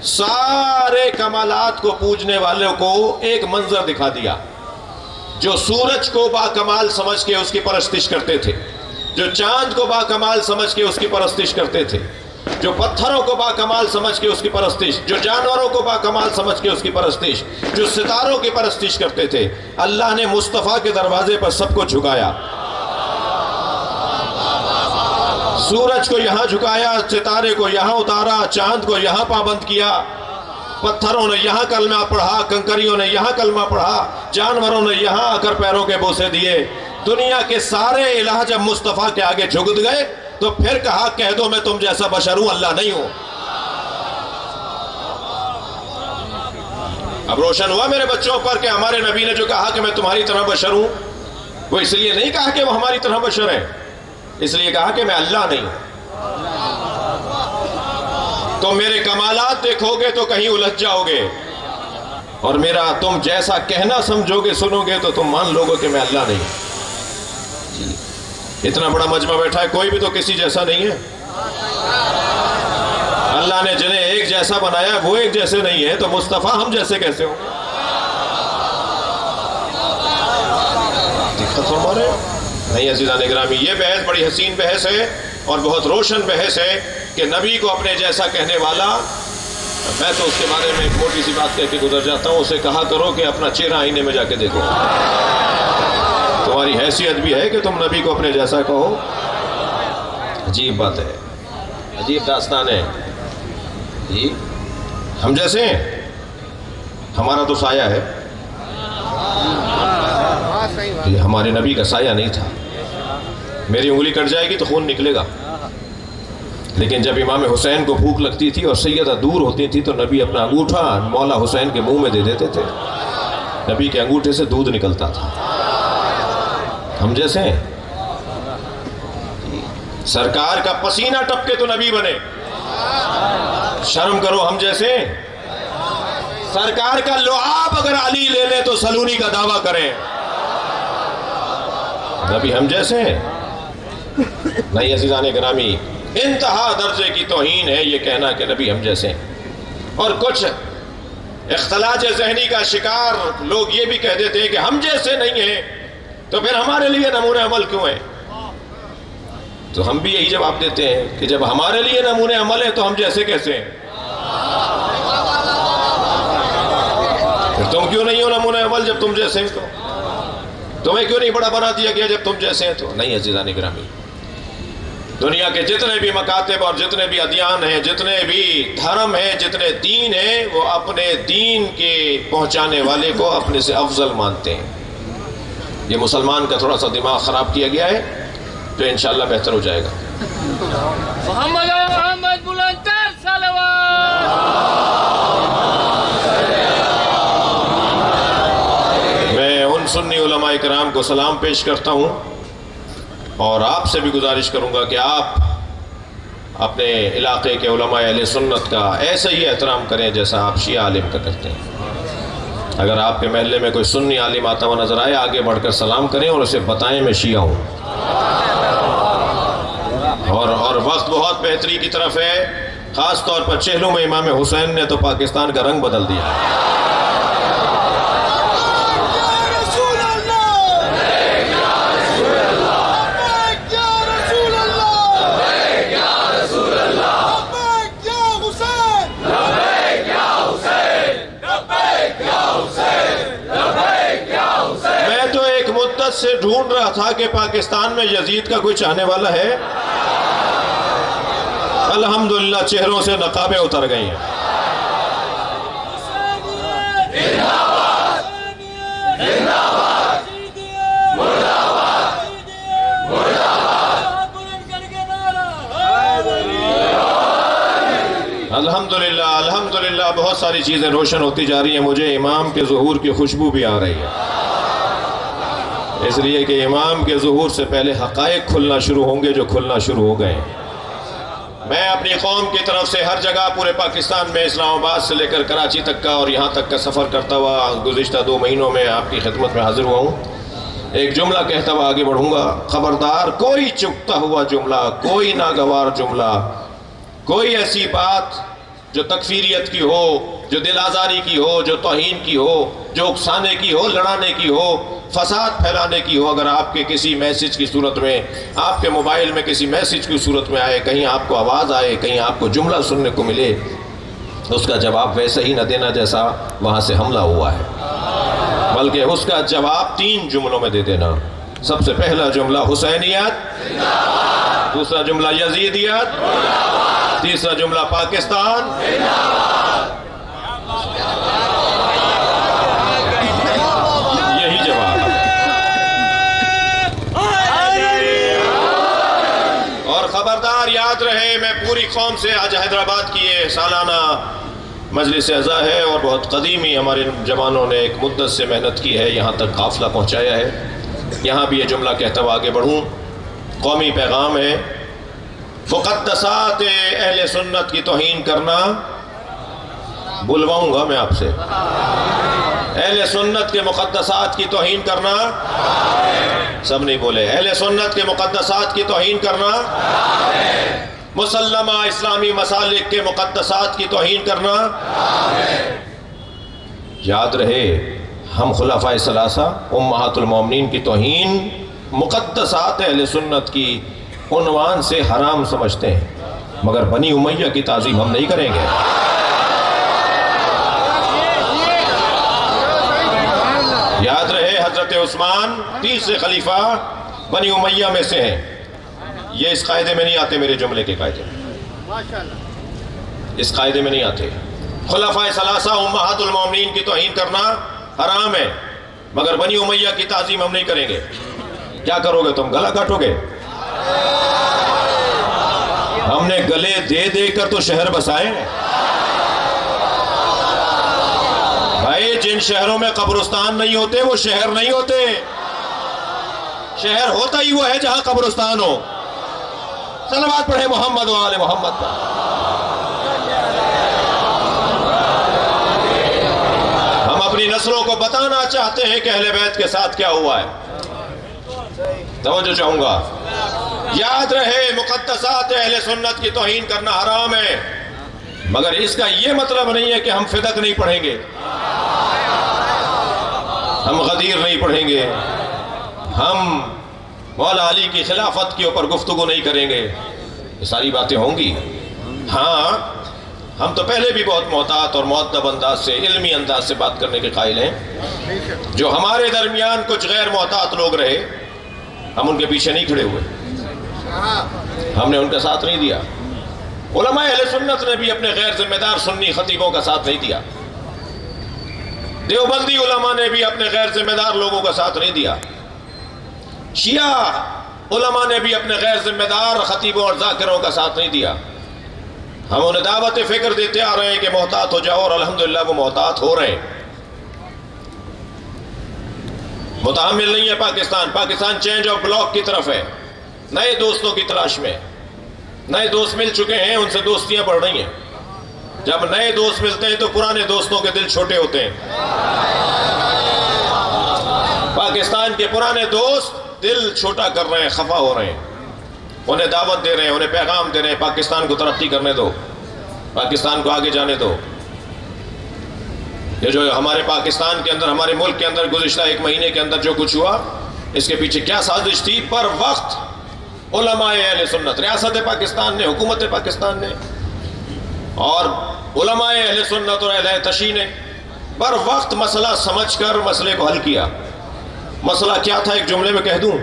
سارے کمالات کو پوجنے والوں کو ایک منظر دکھا دیا. جو سورج کو با کمال سمجھ کے اس کی پرستش کرتے تھے، جو چاند کو با کمال سمجھ کے اس کی پرستش کرتے تھے، جو پتھروں کو با کمال سمجھ کے اس کی پرستش، جو جانوروں کو با کمال سمجھ کے اس کی پرستش، جو ستاروں کی پرستش کرتے تھے، اللہ نے مصطفیٰ کے دروازے پر سب کو جھکایا. سورج کو یہاں جھکایا، ستارے کو یہاں اتارا، چاند کو یہاں پابند کیا، پتھروں نے یہاں کلمہ پڑھا، کنکریوں نے یہاں کلمہ پڑھا، جانوروں نے یہاں آ کر پیروں کے بوسے دیے. دنیا کے سارے الہ جب مصطفیٰ کے آگے جھک گئے تو پھر کہا کہہ دو میں تم جیسا بشر ہوں، اللہ نہیں ہوں. اب روشن ہوا میرے بچوں پر کہ ہمارے نبی نے جو کہا کہ میں تمہاری طرح بشر ہوں، وہ اس لیے نہیں کہا کہ وہ ہماری طرح بشر ہے، اس لیے کہا کہ میں اللہ نہیں ہوں. تو میرے کمالات دیکھو گے تو کہیں الجھ جاؤ گے، اور میرا تم جیسا کہنا سمجھو گے سنو گے تو تم مان لو گے کہ میں اللہ نہیں ہوں. اتنا بڑا مجمع بیٹھا ہے، کوئی بھی تو کسی جیسا نہیں ہے. اللہ نے جنہیں ایک جیسا بنایا ہے وہ ایک جیسے نہیں ہے، تو مصطفیٰ ہم جیسے کیسے ہوں؟ دقت فرما رہے ہیں؟ نہیں عزیزان گرامی، یہ بحث بڑی حسین بحث ہے اور بہت روشن بحث ہے کہ نبی کو اپنے جیسا کہنے والا، میں تو اس کے بارے میں ایک موٹی سی بات کہہ کے گزر جاتا ہوں، اسے کہا کرو کہ اپنا چہرہ آئینے میں جا کے دیکھو. تمہاری حیثیت بھی ہے کہ تم نبی کو اپنے جیسا کہو. عجیب بات ہے، عجیب داستان ہے. جی ہم جیسے ہیں، ہمارا تو سایہ ہے، یہ ہمارے نبی کا سایہ نہیں تھا. میری انگلی کٹ جائے گی تو خون نکلے گا، لیکن جب امام حسین کو بھوک لگتی تھی اور سیدہ دور ہوتی تھی تو نبی اپنا انگوٹھا مولا حسین کے منہ میں دے دیتے تھے، نبی کے انگوٹھے سے دودھ نکلتا تھا. ہم جیسے ہیں، سرکار کا پسینہ ٹپکے تو نبی بنے. شرم کرو، ہم جیسے ہیں. سرکار کا لعاب اگر علی لے لے تو سلونی کا دعویٰ کریں. نبی ہم جیسے ہیں. نہیں عزیزان گرامی، انتہا درجے کی توہین ہے یہ کہنا کہ نبی ہم جیسے ہیں. اور کچھ اختلاج ذہنی کا شکار لوگ یہ بھی کہہ دیتے ہیں کہ ہم جیسے نہیں ہیں تو پھر ہمارے لیے نمونہ عمل کیوں ہے؟ تو ہم بھی یہی جواب دیتے ہیں کہ جب ہمارے لیے نمونہ عمل ہے تو ہم جیسے کیسے ہیں؟ پھر تم کیوں نہیں ہو نمونہ عمل جب تم جیسے ہیں؟ تو تمہیں کیوں نہیں بڑا بنا دیا گیا جب تم جیسے ہیں؟ تو نہیں عزیزان گرامی، دنیا کے جتنے بھی مکاتب اور جتنے بھی ادیان ہیں، جتنے بھی دھرم ہیں، جتنے دین ہیں، وہ اپنے دین کے پہنچانے والے کو اپنے سے افضل مانتے ہیں. یہ مسلمان کا تھوڑا سا دماغ خراب کیا گیا ہے، تو انشاءاللہ بہتر ہو جائے گا. محمد محمد بلند تر صلوات. میں ان سنی علماء کرام کو سلام پیش کرتا ہوں اور آپ سے بھی گزارش کروں گا کہ آپ اپنے علاقے کے علماء اہل سنت کا ایسا ہی احترام کریں جیسا آپ شیعہ عالم کا کرتے ہیں. اگر آپ کے محلے میں کوئی سنی عالم آتا ہوا نظر آئے، آگے بڑھ کر سلام کریں اور اسے بتائیں میں شیعہ ہوں. اور وقت بہت بہتری کی طرف ہے، خاص طور پر چہلوں میں امام حسین نے تو پاکستان کا رنگ بدل دیا ہے. سے ڈھونڈ رہا تھا کہ پاکستان میں یزید کا کوئی چاہنے والا ہے. الحمدللہ چہروں سے نقابیں اتر گئی ہیں. الحمدللہ الحمدللہ بہت ساری چیزیں روشن ہوتی جا رہی ہیں. مجھے امام کے ظہور کی خوشبو بھی آ رہی ہے، اس لیے کہ امام کے ظہور سے پہلے حقائق کھلنا شروع ہوں گے جو کھلنا شروع ہو گئے. میں اپنی قوم کی طرف سے ہر جگہ پورے پاکستان میں اسلام آباد سے لے کر کراچی تک کا اور یہاں تک کا سفر کرتا ہوا گزشتہ 2 مہینوں میں آپ کی خدمت میں حاضر ہوا ہوں. ایک جملہ کہتا ہوا آگے بڑھوں گا. خبردار کوئی چپتا ہوا جملہ، کوئی ناگوار جملہ، کوئی ایسی بات جو تکفیریت کی ہو، جو دل آزاری کی ہو، جو توہین کی ہو، جو اکسانے کی ہو، لڑانے کی ہو، فساد پھیلانے کی ہو، اگر آپ کے کسی میسج کی صورت میں، آپ کے موبائل میں کسی میسج کی صورت میں آئے، کہیں آپ کو آواز آئے، کہیں آپ کو جملہ سننے کو ملے، اس کا جواب ویسے ہی نہ دینا جیسا وہاں سے حملہ ہوا ہے، بلکہ اس کا جواب 3 جملوں میں دے دینا. سب سے پہلا جملہ حسینیت، دوسرا جملہ یزیدیت، تیسرا جملہ پاکستان. یہی جواب. اور خبردار یاد رہے، میں پوری قوم سے آج حیدرآباد کی یہ سالانہ مجلس اعزا ہے اور بہت قدیمی ہمارے جوانوں نے ایک مدت سے محنت کی ہے، یہاں تک قافلہ پہنچایا ہے. یہاں بھی یہ جملہ کہتا ہوا آگے بڑھوں. قومی پیغام ہے، مقدسات اہل سنت کی توہین کرنا، بلواؤں گا میں آپ سے، اہل سنت کے مقدسات کی توہین کرنا، سب نہیں بولے، اہل سنت کے مقدسات کی توہین کرنا، مسلمہ اسلامی مسالک کے مقدسات کی توہین کرنا. یاد رہے، ہم خلفائے ثلاثہ امہات المومنین کی توہین مقدسات اہل سنت کی عنوان سے حرام سمجھتے ہیں، مگر بنی امیہ کی تعظیم ہم نہیں کریں گے. یاد رہے، حضرت عثمان 30 خلیفہ بنی امیہ میں سے ہیں. یہ اس قاعدے میں نہیں آتے، میرے جملے کے قاعدے اس قاعدے میں نہیں آتے. خلفائے ثلاثہ امہات المومنین کی توہین کرنا حرام ہے، مگر بنی امیہ کی تعظیم ہم نہیں کریں گے. کیا کرو گے تم؟ گلا کاٹو گے؟ ہم نے گلے دے دے کر تو شہر بسائے. بھائی، جن شہروں میں قبرستان نہیں ہوتے وہ شہر نہیں ہوتے. شہر ہوتا ہی وہ ہے جہاں قبرستان ہو. صلوات پڑھے محمد و آل محمد پر. ہم اپنی نسلوں کو بتانا چاہتے ہیں کہ اہل بیت کے ساتھ کیا ہوا ہے. توجہ چاہوں گا. یاد رہے، مقدسات اہل سنت کی توہین کرنا حرام ہے، مگر اس کا یہ مطلب نہیں ہے کہ ہم فدق نہیں پڑھیں گے، ہم غدیر نہیں پڑھیں گے، ہم مولا علی کی خلافت کے اوپر گفتگو نہیں کریں گے. یہ ساری باتیں ہوں گی. ہاں، ہم تو پہلے بھی بہت محتاط اور مؤدب انداز سے، علمی انداز سے بات کرنے کے قائل ہیں. جو ہمارے درمیان کچھ غیر محتاط لوگ رہے، ہم ان کے پیچھے نہیں کھڑے ہوئے، ہم نے ان کا ساتھ نہیں دیا. علماء اہل سنت نے بھی اپنے غیر ذمہ دار سنی خطیبوں کا ساتھ نہیں دیا. دیوبندی علماء نے بھی اپنے غیر ذمہ دار لوگوں کا ساتھ نہیں دیا. شیعہ علماء نے بھی اپنے غیر ذمہ دار خطیبوں اور ذاکروں کا ساتھ نہیں دیا. ہم انہیں دعوت فکر دیتے آ رہے ہیں کہ محتاط ہو جاؤ، اور الحمدللہ وہ محتاط ہو رہے ہیں. متحمل نہیں ہے Pakistan. Pakistan change of block کی طرف ہے، نئے دوستوں کی تلاش میں. نئے دوست مل چکے ہیں، ان سے دوستیاں بڑھ رہی ہیں. جب نئے دوست ملتے ہیں تو پرانے دوستوں کے دل چھوٹے ہوتے ہیں. پاکستان کے پرانے دوست دل چھوٹا کر رہے ہیں، خفا ہو رہے ہیں. انہیں دعوت دے رہے ہیں، انہیں پیغام دے رہے ہیں، پاکستان کو ترقی کرنے دو، پاکستان کو آگے جانے دو. یہ جو ہمارے پاکستان کے اندر، ہمارے ملک کے اندر گزشتہ 1 مہینے کے اندر جو کچھ ہوا، اس کے پیچھے کیا سازش تھی؟ پر وقت علماء اہل سنت، ریاست پاکستان نے، حکومت پاکستان نے اور علماء اہل سنت اور اہل تشیع نے پر وقت مسئلہ سمجھ کر مسئلے کو حل کیا. مسئلہ کیا تھا؟ ایک جملے میں کہہ دوں.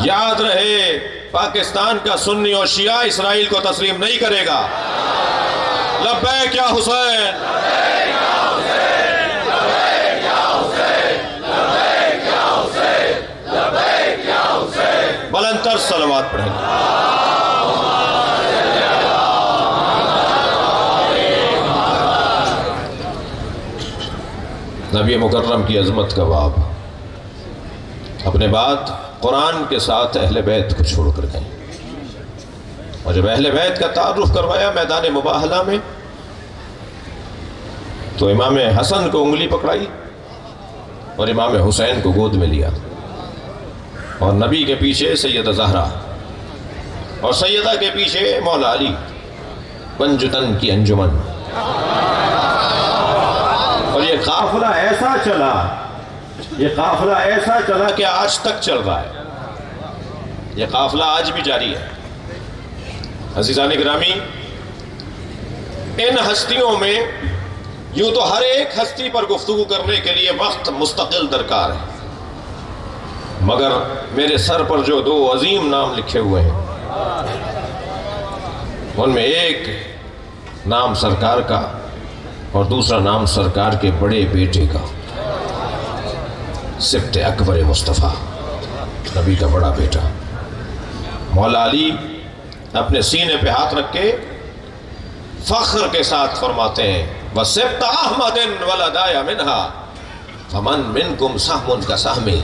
یاد رہے، پاکستان کا سنی اور شیعہ اسرائیل کو تسلیم نہیں کرے گا. لبیک یا حسین، بلند تر صلوات پڑھیں گے. نبی مکرم کی عظمت کا باب اپنے بعد قرآن کے ساتھ اہل بیت کو چھوڑ کر گئے. اور جب اہل بیت کا تعارف کروایا میدان مباہلہ میں تو امام حسن کو انگلی پکڑائی اور امام حسین کو گود میں لیا اور نبی کے پیچھے سیدہ زہرا اور سیدہ کے پیچھے مولا علی پنجتن کی انجمن. اور یہ قافلہ ایسا چلا کہ آج تک چل رہا ہے. یہ قافلہ آج بھی جاری ہے. عزیزان گرامی، ان ہستیوں میں یوں تو ہر ایک ہستی پر گفتگو کرنے کے لیے وقت مستقل درکار ہے، مگر میرے سر پر جو دو عظیم نام لکھے ہوئے ہیں ان میں ایک نام سرکار کا اور دوسرا نام سرکار کے بڑے بیٹے کا، سبط اکبر مصطفیٰ، نبی کا بڑا بیٹا. مولا علی اپنے سینے پہ ہاتھ رکھ کے فخر کے ساتھ فرماتے ہیں وَسِبْطَ أَحْمَدٍ وَلَدَايَ مِنْهَا فَمَنْ مِنْكُمْ سَحْمٌ كَسَحْمِهِ.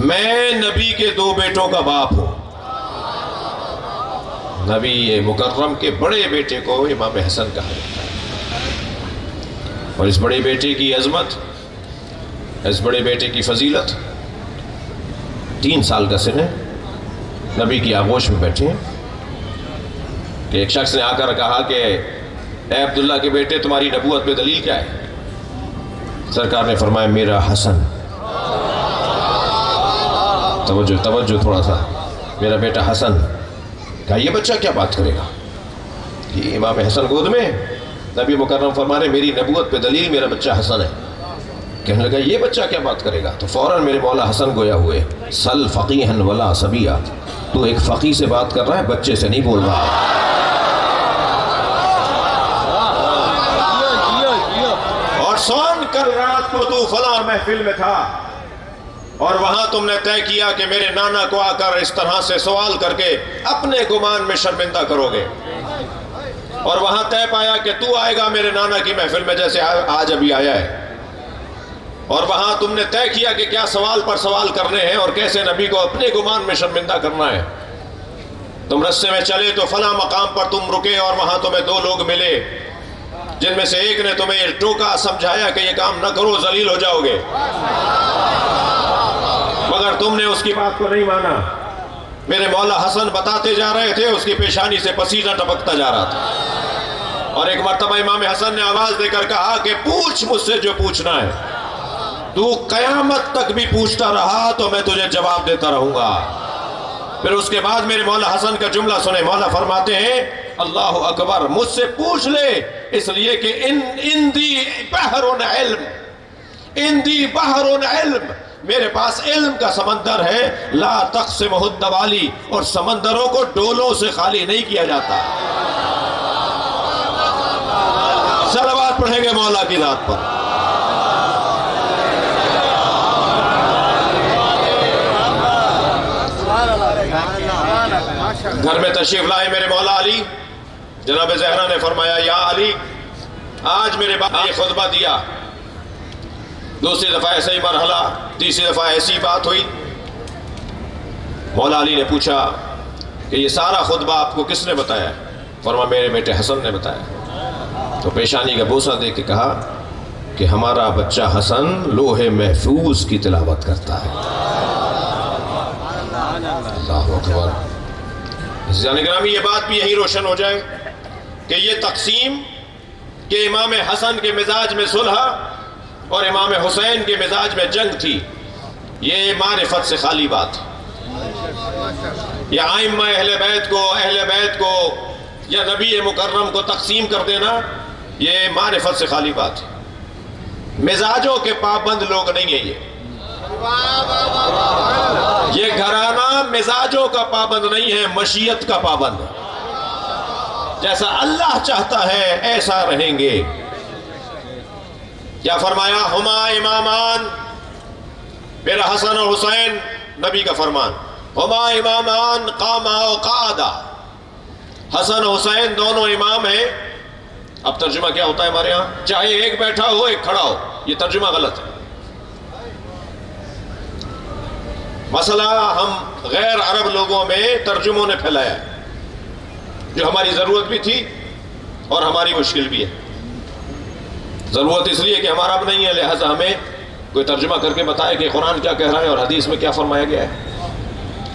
میں نبی کے دو بیٹوں کا باپ ہوں. نبی مکرم کے بڑے بیٹے کو امام حسن کہا جاتا ہے. اور اس بڑے بیٹے کی عظمت، اس بڑے بیٹے کی فضیلت، 3 سال کا سن ہے، نبی کی آغوش میں بیٹھے ہیں کہ ایک شخص نے آ کر کہا کہ اے عبداللہ کے بیٹے تمہاری نبوت پہ دلیل کیا ہے؟ سرکار نے فرمایا میرا حسن. توجہ تھوڑا سا. میرا بیٹا حسن. کہا یہ بچہ کیا بات کرے گا؟ یہ امام حسن گود میں. نبی مکرم فرما رہے میری نبوت پہ دلیل میرا بچہ حسن ہے. کہنے لگا یہ بچہ کیا بات کرے گا؟ تو فوراً میرے مولا حسن گویا ہوئے سل فقیہن ولا صبیہ. تو ایک فقیہ سے بات کر رہا ہے، بچے سے نہیں بول رہا. اور سون کل رات کو تو فلاں محفل میں تھا اور وہاں تم نے طے کیا کہ میرے نانا کو آ کر اس طرح سے سوال کر کے اپنے گمان میں شرمندہ کرو گے، اور وہاں طے پایا کہ تو آئے گا میرے نانا کی محفل میں جیسے آج ابھی آیا ہے، اور وہاں تم نے طے کیا کہ کیا سوال پر سوال کرنے ہیں اور کیسے نبی کو اپنے گمان میں شرمندہ کرنا ہے. تم رستے میں چلے تو فلاں مقام پر تم رکے اور وہاں تمہیں 2 لوگ ملے جن میں سے ایک نے تمہیں ٹوکا، سمجھایا کہ یہ کام نہ کرو ذلیل ہو جاؤ گے، مگر تم نے اس کی بات کو نہیں مانا. میرے مولا حسن بتاتے جا رہے تھے، اس کی پیشانی سے پسینہ ٹپکتا جا رہا تھا. اور ایک مرتبہ امام حسن نے آواز دے کر کہا کہ پوچھ مجھ سے جو پوچھنا ہے، تو قیامت تک بھی پوچھتا رہا تو میں تجھے جواب دیتا رہوں گا. پھر اس کے بعد میرے مولا حسن کا جملہ سنے. مولا فرماتے ہیں اللہ اکبر، مجھ سے پوچھ لے اس لیے کہ اندی بحر علم، میرے پاس علم کا سمندر ہے. لا تقسمہ الدوالی، اور سمندروں کو ڈولوں سے خالی نہیں کیا جاتا. صلوات پڑھیں گے مولا کی ذات پر. گھر میں تشریف لائے میرے مولا علی. جناب زہرا نے فرمایا یا علی، آج میرے باپ نے خطبہ دیا. دوسری دفعہ ایسا ہی مرحلہ، تیسری دفعہ ایسی بات ہوئی. مولا علی نے پوچھا کہ یہ سارا خطبہ آپ کو کس نے بتایا؟ فرمایا میرے بیٹے حسن نے بتایا. تو پیشانی کا بوسہ دے کے کہا کہ ہمارا بچہ حسن لوح محفوظ کی تلاوت کرتا ہے. اللہ اکبر. عزیزان گرامی، یہ بات بھی یہی روشن ہو جائے کہ یہ تقسیم کہ امام حسن کے مزاج میں صلح اور امام حسین کے مزاج میں جنگ تھی، یہ معرفت سے خالی بات. یا ائمہ اہل بیت کو یا نبی مکرم کو تقسیم کر دینا، یہ معرفت سے خالی بات. مزاجوں کے پابند لوگ نہیں ہیں. یہ گھرانہ مزاجوں کا پابند نہیں ہے، مشیت کا پابند ہے. جیسا اللہ چاہتا ہے ایسا رہیں گے. کیا فرمایا؟ ہما امامان، میرا حسن اور حسین، نبی کا فرمان. ہما امامان قاما و قعدا، حسن و حسین دونوں امام ہیں. اب ترجمہ کیا ہوتا ہے ہمارے ہاں؟ چاہے ایک بیٹھا ہو ایک کھڑا ہو. یہ ترجمہ غلط ہے. مسئلہ ہم غیر عرب لوگوں میں ترجموں نے پھیلایا. جو ہماری ضرورت بھی تھی اور ہماری مشکل بھی ہے. ضرورت اس لیے کہ ہمارا اب نہیں ہے، لہٰذا ہمیں کوئی ترجمہ کر کے بتائے کہ قرآن کیا کہہ رہا ہے اور حدیث میں کیا فرمایا گیا ہے.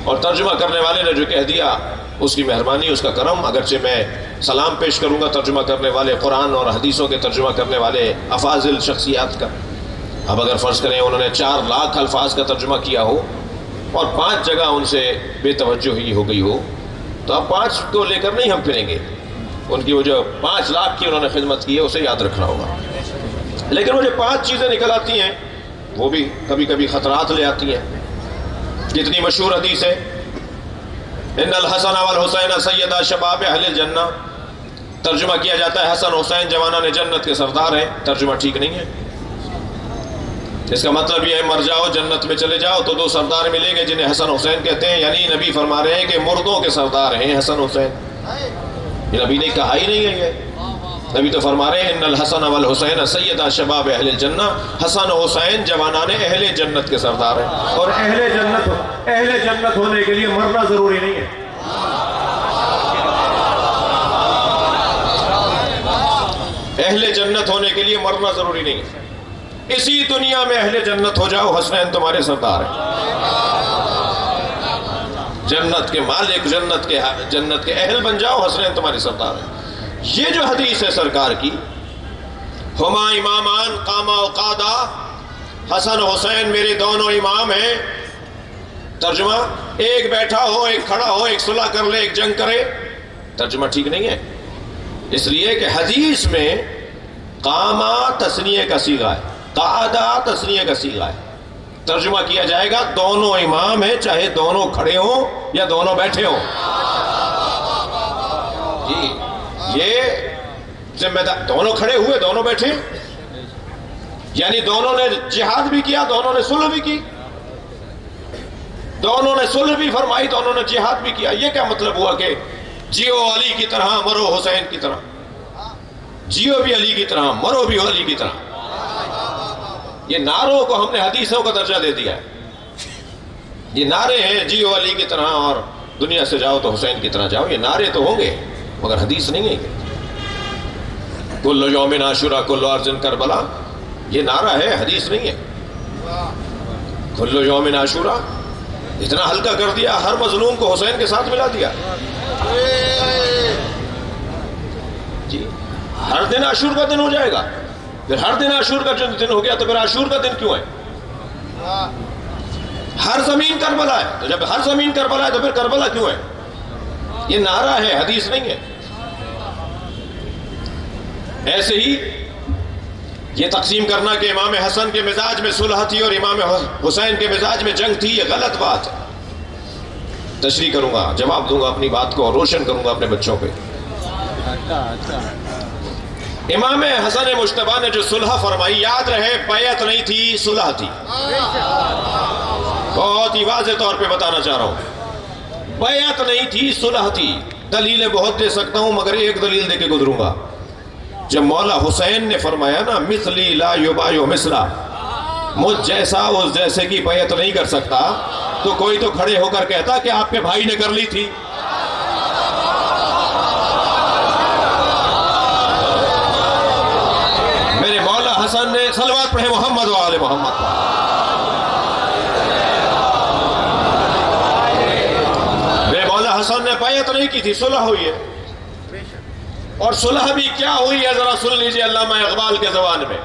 اور ترجمہ کرنے والے نے جو کہہ دیا اس کی مہربانی، اس کا کرم. اگرچہ میں سلام پیش کروں گا ترجمہ کرنے والے قرآن اور حدیثوں کے ترجمہ کرنے والے افاضل شخصیات کا. اب اگر فرض کریں انہوں نے 4 لاکھ الفاظ کا ترجمہ کیا ہو اور 5 جگہ ان سے بے توجہی ہو گئی ہو، تو اب 5 کو لے کر نہیں ہم پھریں گے. ان کی وہ جو 5 لاکھ کی انہوں نے خدمت کی ہے اسے یاد رکھنا ہوگا. لیکن وہ جو 5 چیزیں نکل آتی ہیں وہ بھی کبھی کبھی خطرات لے آتی ہیں. کتنی مشہور حدیث ہے، ان الحسن والحسین سیدا شباب اہل الجنہ. ترجمہ کیا جاتا ہے حسن حسین جوانان جنت کے سردار ہیں. ترجمہ ٹھیک نہیں ہے. اس کا مطلب یہ ہے مر جاؤ جنت میں چلے جاؤ تو 2 سردار ملیں گے جنہیں حسن حسین کہتے ہیں. یعنی نبی فرما رہے ہیں کہ مردوں کے سردار ہیں حسن حسین. یہ نبی نے کہا ہی نہیں ہے. یہ نبی تو فرما رہے ہیں ان الحسن والحسین سیدا شباب اہل الجنہ. حسن حسین جوانان اہل جنت کے سردار ہیں. اور اہل جنت ہونے کے لیے مرنا ضروری نہیں ہے. اہل جنت ہونے کے لیے مرنا ضروری نہیں ہے. اسی دنیا میں اہل جنت ہو جاؤ، حسنین تمہارے سردار ہیں. جنت کے مالک، جنت کے اہل بن جاؤ، حسنین تمہارے سردار ہیں. یہ جو حدیث ہے سرکار کی، ہما امامان قاما و قادا، حسن حسین میرے دونوں امام ہیں. ترجمہ ایک بیٹھا ہو، ایک کھڑا ہو، ایک صلح کر لے، ایک جنگ کرے. ترجمہ ٹھیک نہیں ہے. اس لیے کہ حدیث میں قاما تثنیہ کا صیغہ ہے، قعدہ تثنیہ کا صیغہ ہے. ترجمہ کیا جائے گا دونوں امام ہیں، چاہے دونوں کھڑے ہوں یا دونوں بیٹھے ہوں. جی یہ ذمہ دار، دونوں کھڑے ہوئے دونوں بیٹھے، یعنی دونوں نے جہاد بھی کیا، دونوں نے صلح بھی کی، دونوں نے صلح بھی فرمائی، دونوں نے جہاد بھی کیا. یہ کیا مطلب ہوا کہ جیو علی کی طرح مرو حسین کی طرح؟ جیو بھی علی کی طرح، مرو بھی علی کی طرح. یہ نعروں کو ہم نے حدیثوں کا درجہ دے دیا ہے. یہ نعرے ہیں جیو علی کی طرح اور دنیا سے جاؤ تو حسین کی طرح جاؤ. یہ نعرے تو ہوں گے مگر حدیث نہیں ہے. کل یوم عاشورہ کل ارض کربلا، یہ نعرہ ہے، حدیث نہیں ہے. کل یوم عاشورہ اتنا ہلکا کر دیا، ہر مظلوم کو حسین کے ساتھ ملا دیا. جی ہر دن عاشور کا دن ہو جائے گا. پھر ہر دن عاشور کا دن ہو گیا تو پھر عاشور کا دن کیوں ہے؟ ہر زمین کربلا ہے، تو جب ہر زمین کربلا ہے تو پھر کربلا کیوں ہے؟ یہ نعرہ ہے، حدیث نہیں ہے. ایسے ہی یہ تقسیم کرنا کہ امام حسن کے مزاج میں صلح تھی اور امام حسین کے مزاج میں جنگ تھی، یہ غلط بات ہے. تشریح کروں گا، جواب دوں گا اپنی بات کو اور روشن کروں گا اپنے بچوں پہ. امام حسن مجتبیٰ نے جو صلح فرمائی، یاد رہے بیعت نہیں تھی، صلح تھی. بہت ہی واضح طور پہ بتانا چاہ رہا ہوں، بیعت نہیں تھی، صلح تھی. دلیلیں بہت دے سکتا ہوں مگر ایک دلیل دے کے گزروں گا. جب مولا حسین نے فرمایا نا مثلی لا یبایع مثلا، مجھ جیسا اس جیسے کی بیعت نہیں کر سکتا، تو کوئی تو کھڑے ہو کر کہتا کہ آپ کے بھائی نے کر لی تھی. میرے مولا حسن نے صلوات پڑھے محمد و آل محمد. میرے مولا حسن نے بیعت نہیں کی تھی، صلح ہوئی ہے. اور صلح بھی کیا ہوئی ہے ذرا سن لیجئے علامہ اقبال کے زبان میں.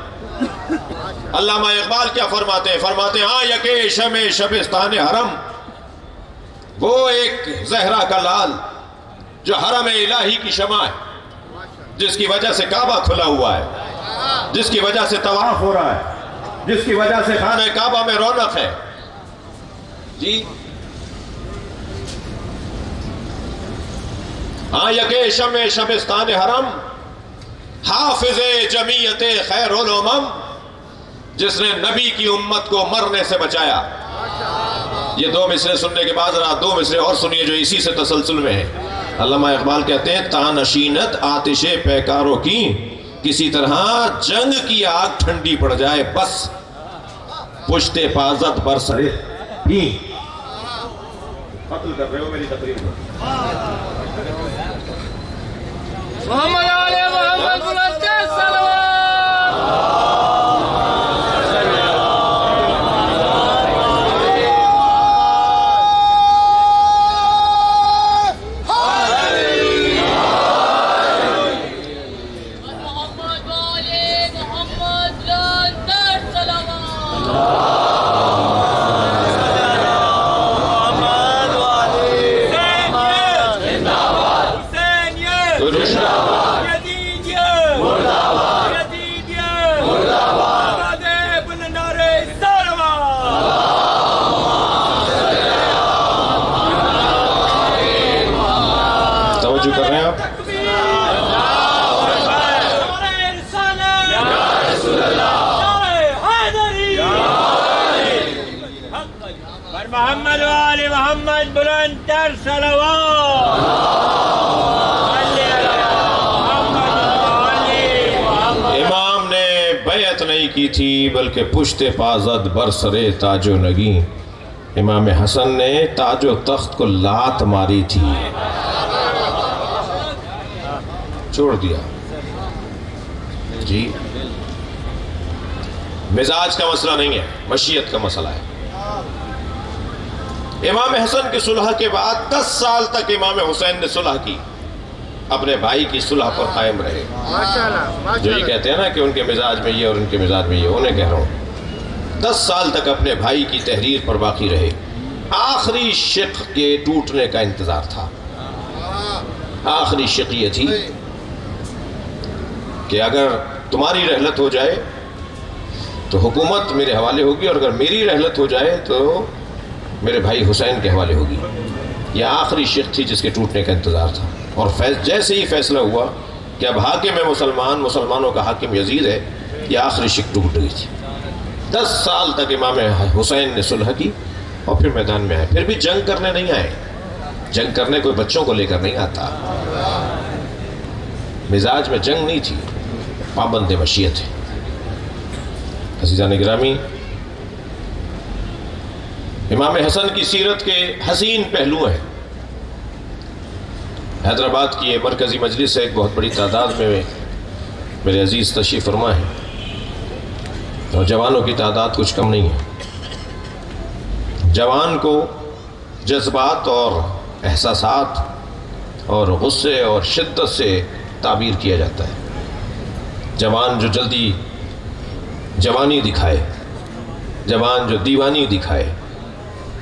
علامہ اقبال کیا فرماتے ہیں؟ فرماتے ہیں ہاں یکے شبستان حرم، وہ ایک زہرا کا لال جو حرم الہی کی شمع ہے، جس کی وجہ سے کعبہ کھلا ہوا ہے، جس کی وجہ سے طواف ہو رہا ہے، جس کی وجہ سے خانہ کعبہ میں رونق ہے. جی ہاں یکے شبستان حرم، حافظ جمیعت خیر الامم، جس نے نبی کی امت کو مرنے سے بچایا. یہ 2 مصرے سننے کے بعد ذرا 2 مصرے اور سنیے جو اسی سے تسلسل میں ہے. علامہ اقبال کہتے ہیں تانشینت آتش پیکاروں کی، کسی طرح جنگ کی آگ ٹھنڈی پڑ جائے بس، پشت پازت برسرے بھی. قتل کر رہے ہو میری تقریر کو. توجہ کر رہے ہیں آپ؟ محمد وآل محمد بلند تر صلوات. امام نے بیعت نہیں کی تھی بلکہ پشت پازد برسرے تاج و نگیں. امام حسن نے تاج و تخت کو لات ماری تھی، چھوڑ دیا. جی مزاج کا مسئلہ نہیں ہے، مشیت کا مسئلہ ہے. امام حسن کی صلح کے بعد 10 سال تک امام حسین نے صلح کی، اپنے بھائی کی صلح پر قائم رہے. جو یہ کہتے ہیں نا کہ ان کے مزاج میں یہ اور ان کے مزاج میں یہ، انہیں کہہ رہا ہوں 10 سال تک اپنے بھائی کی تحریر پر باقی رہے. آخری شق کے ٹوٹنے کا انتظار تھا. آخری شق یہ تھی کہ اگر تمہاری رحلت ہو جائے تو حکومت میرے حوالے ہوگی، اور اگر میری رحلت ہو جائے تو میرے بھائی حسین کے حوالے ہوگی. یہ آخری شق تھی جس کے ٹوٹنے کا انتظار تھا. اور جیسے ہی فیصلہ ہوا کہ اب حاکم ہے مسلمانوں کا حاکم یزید ہے، یہ آخری شق ٹوٹ گئی تھی. 10 سال تک امام حسین نے صلح کی اور پھر میدان میں آئے. پھر بھی جنگ کرنے نہیں آئے. جنگ کرنے کوئی بچوں کو لے کر نہیں آتا. مزاج میں جنگ نہیں تھی، پابند مشیت ہے. عزیزان گرامی، امام حسن کی سیرت کے حسین پہلو ہیں. حیدرآباد کی یہ مرکزی مجلس سے ایک بہت بڑی تعداد میں میرے عزیز تشریف فرما ہے، اور جوانوں کی تعداد کچھ کم نہیں ہے. جوان کو جذبات اور احساسات اور غصے اور شدت سے تعبیر کیا جاتا ہے. جوان جو جلدی جوانی دکھائے، جوان جو دیوانی دکھائے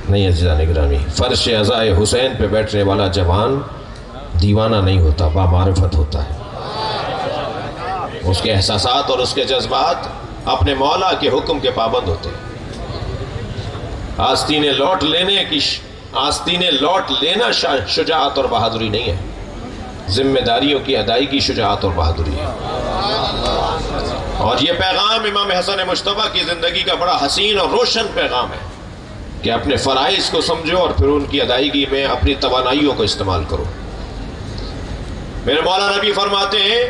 نہیں. عزیزان گرامی، فرش عزائے حسین پہ بیٹھنے والا جوان دیوانہ نہیں ہوتا، بامعرفت ہوتا ہے. اس کے احساسات اور اس کے جذبات اپنے مولا کے حکم کے پابند ہوتے ہیں. آستینیں لوٹ لینا شجاعت اور بہادری نہیں ہے، ذمہ داریوں کی ادائیگی شجاعت اور بہادری ہے. اور یہ پیغام امام حسن مجتبیٰ کی زندگی کا بڑا حسین اور روشن پیغام ہے کہ اپنے فرائض کو سمجھو اور پھر ان کی ادائیگی میں اپنی توانائیوں کو استعمال کرو. میرے مولا نبی فرماتے ہیں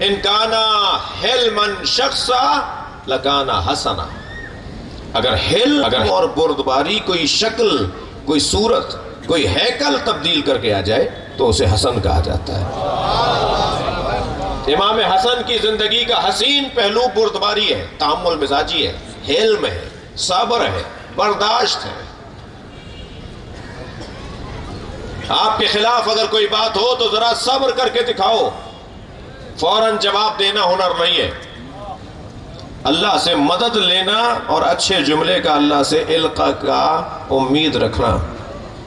ان کانا حلمن شخصا لکانا حسنا. اگر حلم اور بردباری کوئی شکل، کوئی صورت، کوئی ہیکل تبدیل کر کے آ جائے تو اسے حسن کہا جاتا ہے. امام حسن کی زندگی کا حسین پہلو بردباری ہے، تحمل مزاجی ہے، حلم ہے، صبر ہے، برداشت ہے. آپ کے خلاف اگر کوئی بات ہو تو ذرا صبر کر کے دکھاؤ. فوراً جواب دینا ہنر نہیں ہے. اللہ سے مدد لینا اور اچھے جملے کا اللہ سے القاء کا امید رکھنا.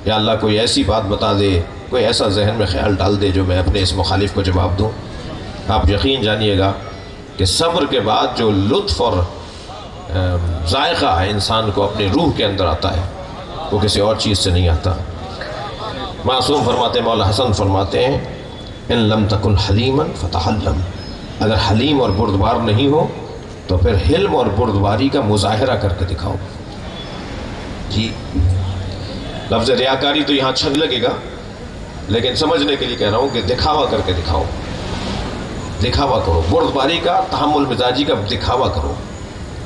یا اللہ کوئی ایسی بات بتا دے، کوئی ایسا ذہن میں خیال ڈال دے جو میں اپنے اس مخالف کو جواب دوں. آپ یقین جانیے گا کہ صبر کے بعد جو لطف اور ذائقہ ہے انسان کو اپنی روح کے اندر آتا ہے وہ کسی اور چیز سے نہیں آتا. معصوم فرماتے ہیں، مولا حسن فرماتے ہیں ان لم تکن حلیما فتحلم. اگر حلیم اور بردبار نہیں ہو تو پھر حلم اور بردباری کا مظاہرہ کر کے دکھاؤ. جی لفظ ریاکاری تو یہاں اچھا نہیں لگے گا، لیکن سمجھنے کے لیے کہہ رہا ہوں کہ دکھاوا کر کے دکھاؤ. دکھاوا کرو، بردباری کا، تحمل مزاجی کا دکھاوا کرو.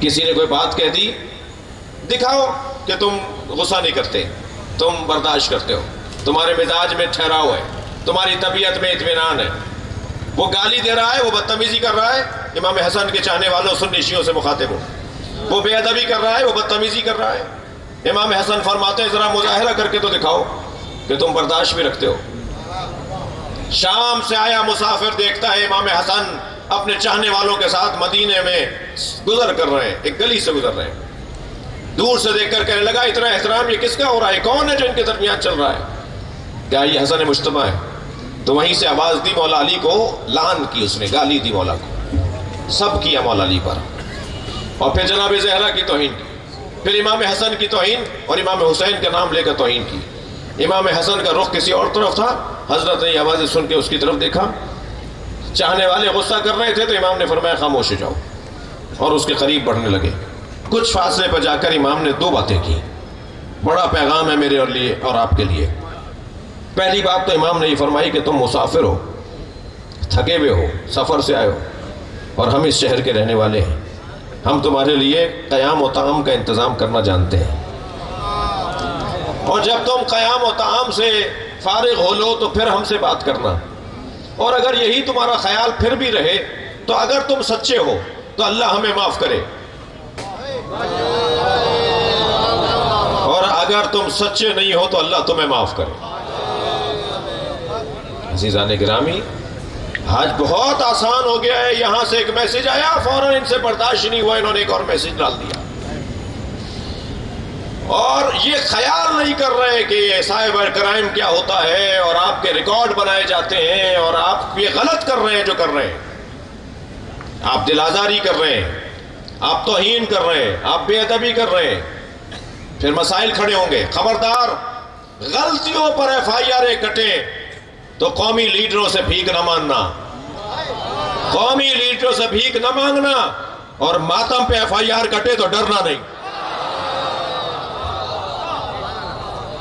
کسی نے کوئی بات کہہ دی، دکھاؤ کہ تم غصہ نہیں کرتے، تم برداشت کرتے ہو، تمہارے مزاج میں ٹھہراؤ ہے، تمہاری طبیعت میں اطمینان ہے. وہ گالی دے رہا ہے، وہ بدتمیزی کر رہا ہے، امام حسن کے چاہنے والوں سنی شیعوں سے مخاطب ہو. وہ بے ادبی کر رہا ہے، وہ بدتمیزی کر رہا ہے. امام حسن فرماتے ہیں ذرا مظاہرہ کر کے تو دکھاؤ کہ تم برداشت بھی رکھتے ہو. شام سے آیا مسافر دیکھتا ہے امام حسن اپنے چاہنے والوں کے ساتھ مدینے میں گزر کر رہے ہیں، ایک گلی سے گزر رہے ہیں. دور سے دیکھ کر کہنے لگا اتنا احترام یہ کس کا ہو رہا ہے؟ کون ہے جو ان کے درمیان چل رہا ہے؟ کیا یہ حسن مجتبیٰ ہے؟ تو وہیں سے آواز دی مولا علی کو، لعن کی، اس نے گالی دی مولا کو، سب کیا مولا علی پر. اور پھر جناب زہرا کی توہین کی، پھر امام حسن کی توہین اور امام حسین کا نام لے کر توہین کی. امام حسن کا رخ کسی اور طرف تھا، حضرت نے یہ آوازیں سن کے اس کی طرف دیکھا، چاہنے والے غصہ کر رہے تھے تو امام نے فرمایا خاموش ہو جاؤ، اور اس کے قریب بڑھنے لگے۔ کچھ فاصلے پر جا کر امام نے 2 باتیں کی، بڑا پیغام ہے میرے لیے اور آپ کے لیے۔ پہلی بات تو امام نے یہ فرمائی کہ تم مسافر ہو، تھکے ہوئے ہو، سفر سے آئے ہو، اور ہم اس شہر کے رہنے والے ہیں، ہم تمہارے لیے قیام و طعام کا انتظام کرنا جانتے ہیں، اور جب تم قیام و طعام سے فارغ ہو لو تو پھر ہم سے بات کرنا، اور اگر یہی تمہارا خیال پھر بھی رہے تو اگر تم سچے ہو تو اللہ ہمیں معاف کرے، اور اگر تم سچے نہیں ہو تو اللہ تمہیں معاف کرے۔ عزیزان گرامی، آج بہت آسان ہو گیا ہے، یہاں سے ایک میسج آیا فوراً ان سے برداشت نہیں ہوا، انہوں نے ایک اور میسج ڈال دیا، اور یہ خیال نہیں کر رہے کہ سائبر کرائم کیا ہوتا ہے، اور آپ کے ریکارڈ بنائے جاتے ہیں، اور آپ یہ غلط کر رہے ہیں جو کر رہے ہیں، آپ دل آزاری کر رہے ہیں، آپ توہین کر رہے ہیں، آپ بے ادبی کر رہے ہیں، پھر مسائل کھڑے ہوں گے۔ خبردار، غلطیوں پر FIR کٹے تو قومی لیڈروں سے بھیک نہ ماننا، قومی لیڈروں سے بھیک نہ مانگنا، اور ماتم پہ FIR کٹے تو ڈرنا نہیں۔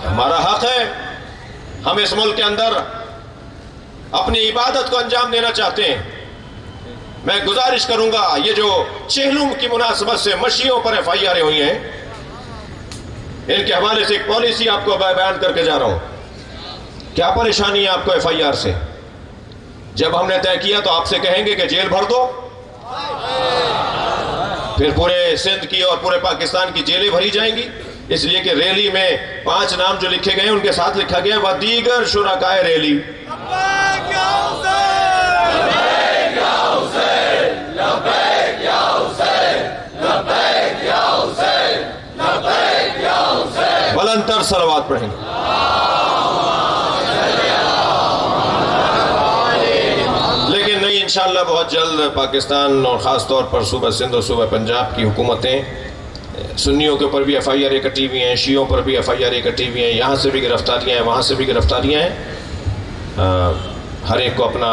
ہمارا حق ہے، ہم اس ملک کے اندر اپنی عبادت کو انجام دینا چاہتے ہیں۔ میں گزارش کروں گا، یہ جو چہلم کی مناسبت سے مشیوں پر FIR ہوئی ہیں، ان کے حوالے سے ایک پالیسی آپ کو بیان کر کے جا رہا ہوں۔ کیا پریشانی ہے آپ کو FIR سے؟ جب ہم نے طے کیا تو آپ سے کہیں گے کہ جیل بھر دو، پھر پورے سندھ کی اور پورے پاکستان کی جیلیں بھری جائیں گی، اس لیے کہ ریلی میں 5 نام جو لکھے گئے ان کے ساتھ لکھا گیا وَدِیگر شرکائے ریلی۔ بلند تر صلوات پڑھیں گے۔ لیکن نہیں، انشاءاللہ بہت جلد پاکستان اور خاص طور پر صوبہ سندھ اور صوبہ پنجاب کی حکومتیں، سنیوں کے اوپر بھی FIR کٹی ہوئی ہیں، شیعوں پر بھی FIR کٹی ہوئی ہیں، یہاں سے بھی گرفتاریاں ہیں، وہاں سے بھی گرفتاریاں ہیں۔ ہر ایک کو اپنا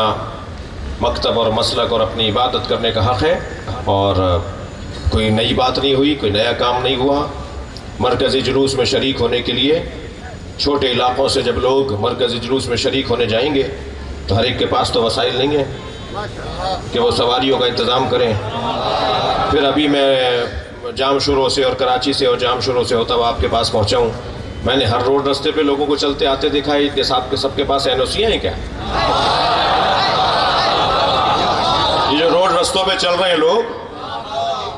مکتب اور مسلک اور اپنی عبادت کرنے کا حق ہے، اور کوئی نئی بات نہیں ہوئی، کوئی نیا کام نہیں ہوا۔ مرکزی جلوس میں شریک ہونے کے لیے چھوٹے علاقوں سے جب لوگ مرکزی جلوس میں شریک ہونے جائیں گے تو ہر ایک کے پاس تو وسائل نہیں ہیں کہ وہ سواریوں کا انتظام کریں۔ پھر ابھی میں جام شروع سے اور کراچی سے اور جام شروع سے ہوتا ہوا آپ کے پاس پہنچا ہوں، میں نے ہر روڈ رستے پہ لوگوں کو چلتے آتے دیکھا ہے، ان کے ساتھ سب کے پاس NOC ہیں کیا؟ یہ جو روڈ رستوں پہ چل رہے ہیں لوگ،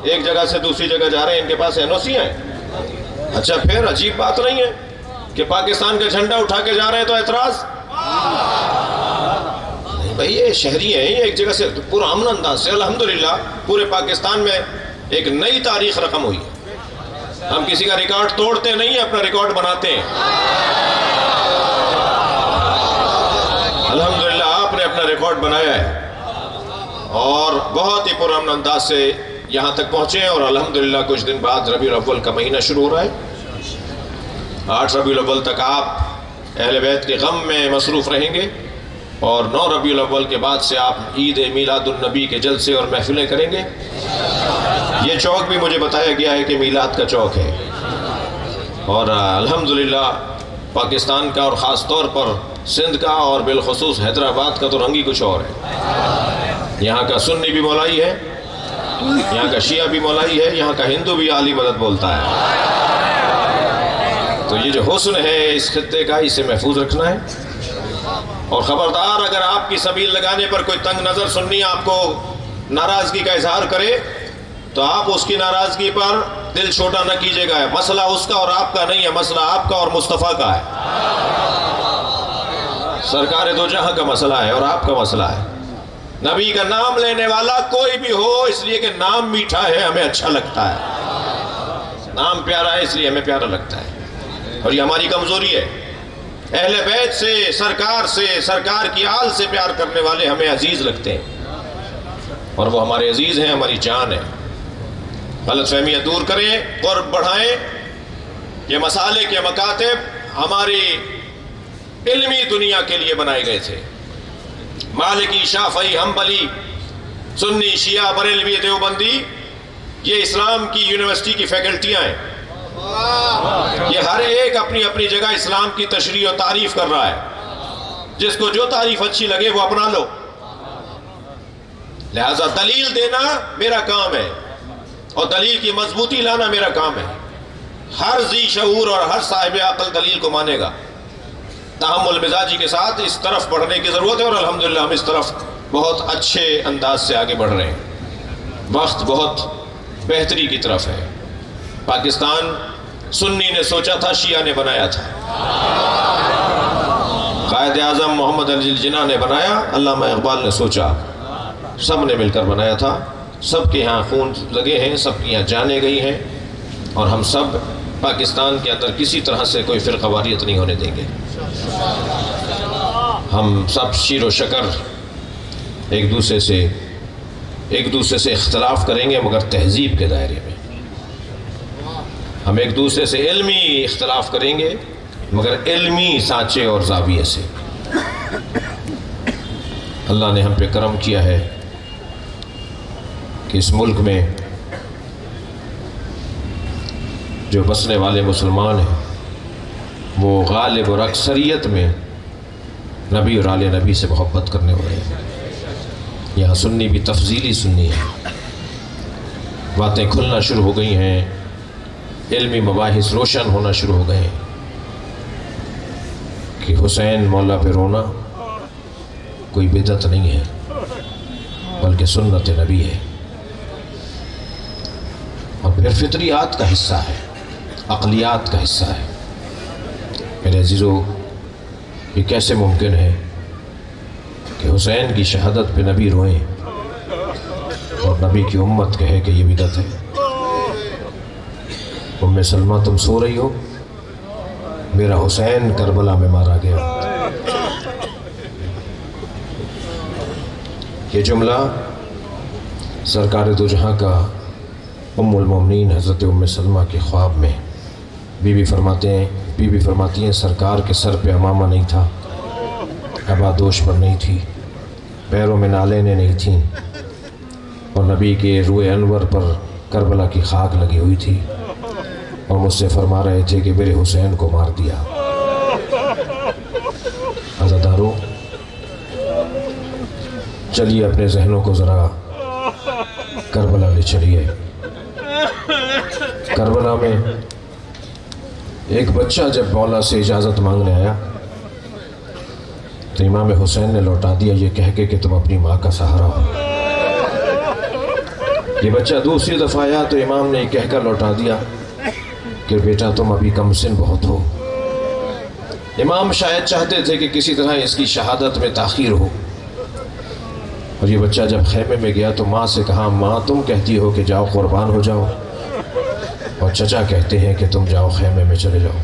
ایک جگہ سے دوسری جگہ جا رہے ہیں، ان کے پاس NOC ہیں؟ اچھا، پھر عجیب بات نہیں ہے کہ پاکستان کا جھنڈا اٹھا کے جا رہے ہیں تو اعتراض؟ نہیں بھائی، یہ شہری ہیں، یہ ایک جگہ سے پورا امن انداز سے الحمدللہ پورے پاکستان میں ایک نئی تاریخ رقم ہوئی ہے۔ ہم کسی کا ریکارڈ توڑتے نہیں ہیں، اپنا ریکارڈ بناتے ہیں۔ الحمدللہ آپ نے اپنا ریکارڈ بنایا ہے، اور بہت ہی پرامن انداز سے یہاں تک پہنچے ہیں، اور الحمدللہ کچھ دن بعد ربیع الاول کا مہینہ شروع ہو رہا ہے۔ 8 ربیع الاول تک آپ اہل بیت کے غم میں مصروف رہیں گے، اور 9 ربیع الاول کے بعد سے آپ عید میلاد النبی کے جلسے اور محفلیں کریں گے۔ یہ چوک بھی مجھے بتایا گیا ہے کہ میلاد کا چوک ہے، اور الحمدللہ پاکستان کا اور خاص طور پر سندھ کا اور بالخصوص حیدرآباد کا تو رنگ ہی کچھ اور ہے۔ یہاں کا سنی بھی مولائی ہے، یہاں کا شیعہ بھی مولائی ہے، یہاں کا ہندو بھی عالی مدد بولتا ہے۔ تو یہ جو حسن ہے اس خطے کا، اسے محفوظ رکھنا ہے، اور خبردار اگر آپ کی سبیل لگانے پر کوئی تنگ نظر سنی آپ کو ناراضگی کا اظہار کرے تو آپ اس کی ناراضگی پر دل چھوٹا نہ کیجیے گا۔ مسئلہ اس کا اور آپ کا نہیں ہے، مسئلہ آپ کا اور مصطفیٰ کا ہے۔ سرکار دو جہاں کا مسئلہ ہے اور آپ کا مسئلہ ہے۔ نبی کا نام لینے والا کوئی بھی ہو، اس لیے کہ نام میٹھا ہے ہمیں اچھا لگتا ہے، نام پیارا ہے اس لیے ہمیں پیارا لگتا ہے، اور یہ ہماری کمزوری ہے۔ اہل بیت سے، سرکار کی آل سے پیار کرنے والے ہمیں عزیز لگتے ہیں، اور وہ ہمارے عزیز ہیں، ہماری جان ہے۔ غلط فہمیاں دور کریں، قرب بڑھائیں۔ یہ مسالک، یہ مکاتب ہماری علمی دنیا کے لیے بنائے گئے تھے۔ مالکی، شافعی، حنبلی، سنی، شیعہ، بریلوی، دیوبندی، یہ اسلام کی یونیورسٹی کی فیکلٹیاں ہیں۔ یہ ہر ایک اپنی اپنی جگہ اسلام کی تشریح و تعریف کر رہا ہے۔ جس کو جو تعریف اچھی لگے وہ اپنا لو۔ لہذا دلیل دینا میرا کام ہے اور دلیل کی مضبوطی لانا میرا کام ہے۔ ہر ذی شعور اور ہر صاحب عقل دلیل کو مانے گا۔ تحمل مزاجی کے ساتھ اس طرف بڑھنے کی ضرورت ہے، اور الحمدللہ ہم اس طرف بہت اچھے انداز سے آگے بڑھ رہے ہیں۔ وقت بہت بہتری کی طرف ہے۔ پاکستان سنی نے سوچا تھا، شیعہ نے بنایا تھا۔ قائد اعظم محمد علی جناح نے بنایا، علامہ اقبال نے سوچا، سب نے مل کر بنایا تھا۔ سب کے ہاں خون لگے ہیں، سب کی یہاں جانیں گئی ہیں، اور ہم سب پاکستان کے اندر کسی طرح سے کوئی فرقہ واریت نہیں ہونے دیں گے۔ ہم سب شیر و شکر ایک دوسرے سے اختلاف کریں گے، مگر تہذیب کے دائرے میں۔ ہم ایک دوسرے سے علمی اختلاف کریں گے، مگر علمی سانچے اور زاویے سے۔ اللہ نے ہم پہ کرم کیا ہے کہ اس ملک میں جو بسنے والے مسلمان ہیں وہ غالب اور اکثریت میں نبی اور آل نبی سے محبت کرنے والے ہیں۔ یہاں سنی بھی تفضیلی سنی ہے، باتیں کھلنا شروع ہو گئی ہیں، علمی مباحث روشن ہونا شروع ہو گئے ہیں کہ حسین مولا پہ رونا کوئی بدعت نہیں ہے بلکہ سنت نبی ہے، اور پھر فطریات کا حصہ ہے، عقلیات کا حصہ ہے۔ میرے عزیزو، یہ کیسے ممکن ہے کہ حسین کی شہادت پہ نبی روئیں اور نبی کی امت کہے کہ یہ بدعت ہے؟ ام سلمہ تم سو رہی ہو، میرا حسین کربلا میں مارا گیا۔ یہ جملہ سرکار دو جہاں کا ام المومنین حضرت ام سلمہ کے خواب میں بی بی فرماتی ہیں سرکار کے سر پہ امامہ نہیں تھا، عبادوش پر نہیں تھی، پیروں میں نالینیں نہیں تھیں، اور نبی کے روئے انور پر کربلا کی خاک لگی ہوئی تھی، اور مجھ سے فرما رہے تھے کہ میرے حسین کو مار دیا۔ عزادارو، چلیے اپنے ذہنوں کو ذرا کربلا لے چلیے۔ کربلا میں ایک بچہ جب مولا سے اجازت مانگنے آیا تو امام حسین نے لوٹا دیا یہ کہہ کے کہ تم اپنی ماں کا سہارا ہو۔ یہ بچہ دوسری دفعہ آیا تو امام نے یہ کہہ کر لوٹا دیا کہ بیٹا تم ابھی کم سن بہت ہو۔ امام شاید چاہتے تھے کہ کسی طرح اس کی شہادت میں تاخیر ہو، اور یہ بچہ جب خیمے میں گیا تو ماں سے کہا، ماں تم کہتی ہو کہ جاؤ قربان ہو جاؤ، اور چچا کہتے ہیں کہ تم جاؤ خیمے میں چلے جاؤ۔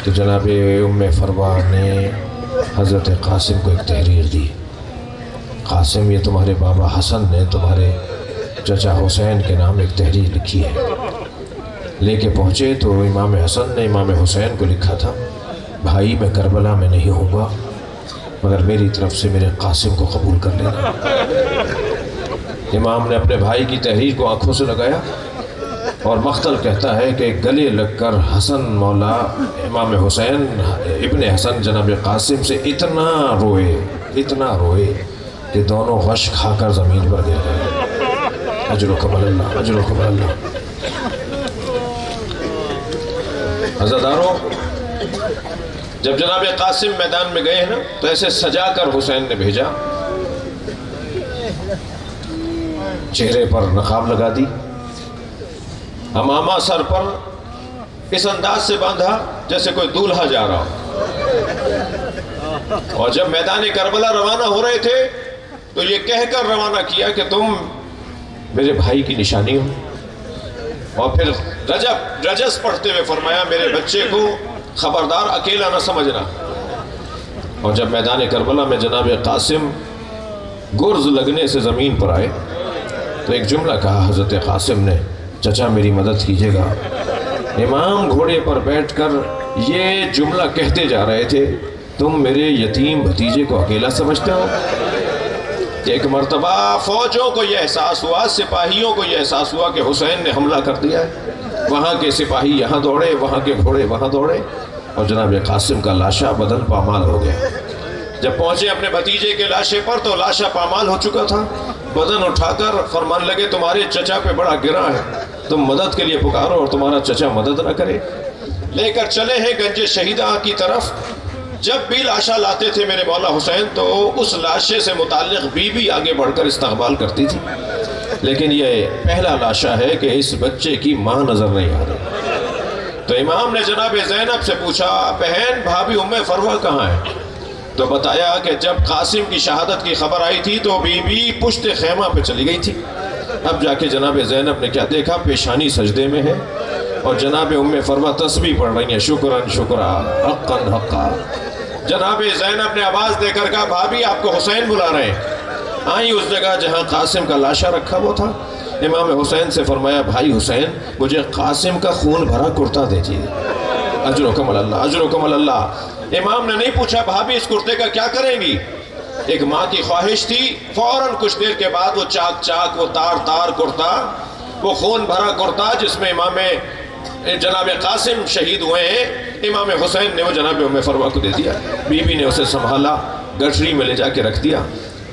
تو جناب ام فروا نے حضرت قاسم کو ایک تحریر دی، قاسم یہ تمہارے بابا حسن نے تمہارے چچا حسین کے نام ایک تحریر لکھی ہے۔ لے کے پہنچے تو امام حسن نے امام حسین کو لکھا تھا، بھائی میں کربلا میں نہیں ہوں گا مگر میری طرف سے میرے قاسم کو قبول کر لینا۔ امام نے اپنے بھائی کی تحریر کو آنکھوں سے لگایا، اور مختل کہتا ہے کہ گلے لگ کر حسن مولا امام حسین ابن حسن جناب قاسم سے اتنا روئے کہ دونوں غش کھا کر زمین پر گر گئے۔ اجرکم اللہ، اجرکم اللہ۔ عزاداروں، جب جناب قاسم میدان میں گئے ہیں نا تو ایسے سجا کر حسین نے بھیجا، چہرے پر نقاب لگا دی، امامہ سر پر اس انداز سے باندھا جیسے کوئی دولہا جا رہا ہو، اور جب میدان کربلا روانہ ہو رہے تھے تو یہ کہہ کر روانہ کیا کہ تم میرے بھائی کی نشانی ہو، اور پھر رجس پڑھتے ہوئے فرمایا میرے بچے کو خبردار اکیلا نہ سمجھنا۔ اور جب میدان کربلا میں جناب قاسم گرز لگنے سے زمین پر آئے تو ایک جملہ کہا حضرت قاسم نے، چچا میری مدد کیجیے گا۔ امام گھوڑے پر بیٹھ کر یہ جملہ کہتے جا رہے تھے تم میرے یتیم بھتیجے کو اکیلا سمجھتے ہو؟ ایک مرتبہ فوجوں کو یہ احساس ہوا، سپاہیوں کو یہ احساس ہوا کہ حسین نے حملہ کر دیا ہے۔ وہاں کے سپاہی یہاں دوڑے، وہاں کے گھوڑے وہاں دوڑے، اور جناب قاسم کا لاشا بدن پامال ہو گیا۔ جب پہنچے اپنے بھتیجے کے لاشے پر تو لاشا پامال ہو چکا تھا۔ بدن اٹھا کر فرمان لگے تمہارے چچا پہ بڑا گرا ہے، تم مدد کے لیے پکارو اور تمہارا چچا مدد نہ کرے۔ لے کر چلے ہیں گنج شہیدہ کی طرف۔ جب بھی لاشا لاتے تھے میرے مولا حسین تو اس لاشے سے متعلق بی بی آگے بڑھ کر استقبال کرتی تھی، لیکن یہ پہلا لاشا ہے کہ اس بچے کی ماں نظر نہیں آ رہی۔ تو امام نے جناب زینب سے پوچھا بہن بھابھی ام فروہ کہاں ہے؟ تو بتایا کہ جب قاسم کی شہادت کی خبر آئی تھی تو بی بی پشت خیمہ پہ چلی گئی تھی۔ اب جا کے جناب زینب نے کیا دیکھا، پیشانی سجدے میں ہے اور جناب ام فروہ تسبیح پڑھ رہی ہیں، شکرن شکرا حقن حقا۔ جناب زینب نے آواز دے کر کہا بھابھی آپ کو حسین بلا رہے ہیں۔ آئیں اس جگہ جہاں قاسم کا لاشا رکھا ہوا تھا۔ امام حسین سے فرمایا بھائی حسین مجھے قاسم کا خون بھرا کرتا دیجیے، اجرکم اللہ اجرکم اللہ۔ امام نے نہیں پوچھا بھابھی اس کرتے کا کیا کریں گی؟ ایک ماں کی خواہش تھی، فوراً کچھ دیر کے بعد وہ چاک چاک، وہ تار تار کرتا، وہ خون بھرا کرتا جس میں امام جناب قاسم شہید ہوئے ہیں، امام حسین نے وہ جناب ام فروہ کو دے دیا۔ بی بی نے اسے سنبھالا، گٹھری میں لے جا کے رکھ دیا۔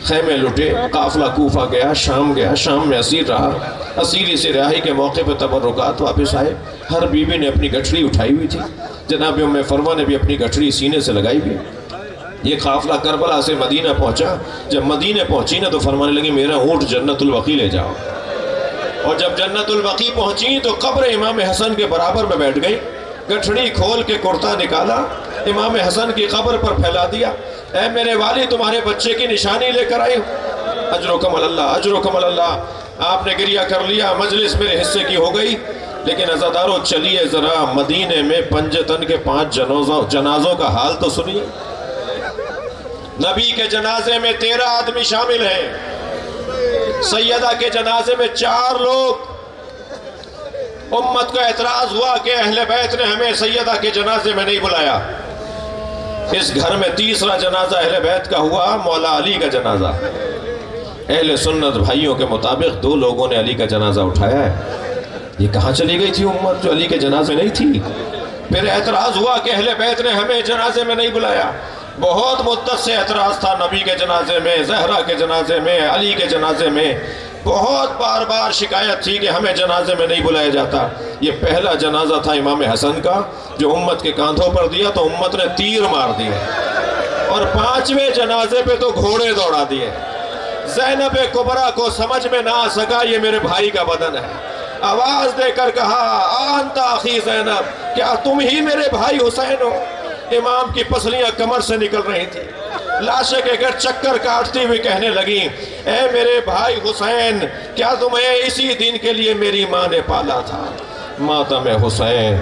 خیمے لٹے، قافلہ کوفہ گیا، شام میں اسیر رہا۔ اسیری سے رہائی کے موقع پہ تبرکات واپس آئے۔ ہر بی بی نے اپنی گٹھری اٹھائی ہوئی تھی، جناب ام فروہ نے بھی اپنی گٹھری سینے سے لگائی ہوئی۔ یہ قافلہ کربلا سے مدینہ پہنچا۔ جب مدینہ پہنچی نا تو فرمانے لگی میرا اونٹ جنت البقیع لے جاؤ، اور جب جنت البقیع پہنچی تو قبر امام حسن کے برابر میں بیٹھ گئی۔ گٹھڑی کھول کے کرتا نکالا، امام حسن کی قبر پر پھیلا دیا۔ اے میرے والی تمہارے بچے کی نشانی لے کر آئی ہوں، اجرکم اللہ اجرکم اللہ۔ آپ نے گریہ کر لیا، مجلس میرے حصے کی ہو گئی، لیکن عزادارو چلیے ذرا مدینے میں پنجتن کے 5 جنازوں کا حال تو سنیے۔ نبی کے جنازے میں 13 آدمی شامل ہیں، سیدہ کے جنازے میں 4 لوگ۔ امت کو اعتراض ہوا کہ اہل بیت نے ہمیں سیدہ کے جنازے میں نہیں بلایا۔ اس گھر میں تیسرا جنازہ اہل بیت کا ہوا، مولا علی کا جنازہ۔ اہل سنت بھائیوں کے مطابق 2 لوگوں نے علی کا جنازہ اٹھایا ہے۔ یہ کہاں چلی گئی تھی امت جو علی کے جنازے نہیں تھی؟ پھر اعتراض ہوا کہ اہل بیت نے ہمیں جنازے میں نہیں بلایا۔ بہت مدت سے اعتراض تھا، نبی کے جنازے میں، زہرا کے جنازے میں، علی کے جنازے میں بہت بار بار شکایت تھی کہ ہمیں جنازے میں نہیں بلایا جاتا۔ یہ پہلا جنازہ تھا امام حسن کا جو امت کے کاندھوں پر دیا تو امت نے تیر مار دیے، اور 5ویں جنازے پہ تو گھوڑے دوڑا دیے۔ زینب کبریٰ کو سمجھ میں نہ آ سکا یہ میرے بھائی کا بدن ہے، آواز دے کر کہا آنت اخی زینب، کیا تم ہی میرے بھائی حسین ہو؟ امام کی پسلیاں کمر سے نکل رہی تھی، لاشے کے گھر چکر کاٹتی ہوئی کہنے لگی اے میرے بھائی حسین، کیا تمہیں اسی دن کے لیے میری ماں نے پالا تھا؟ ماتم حسین۔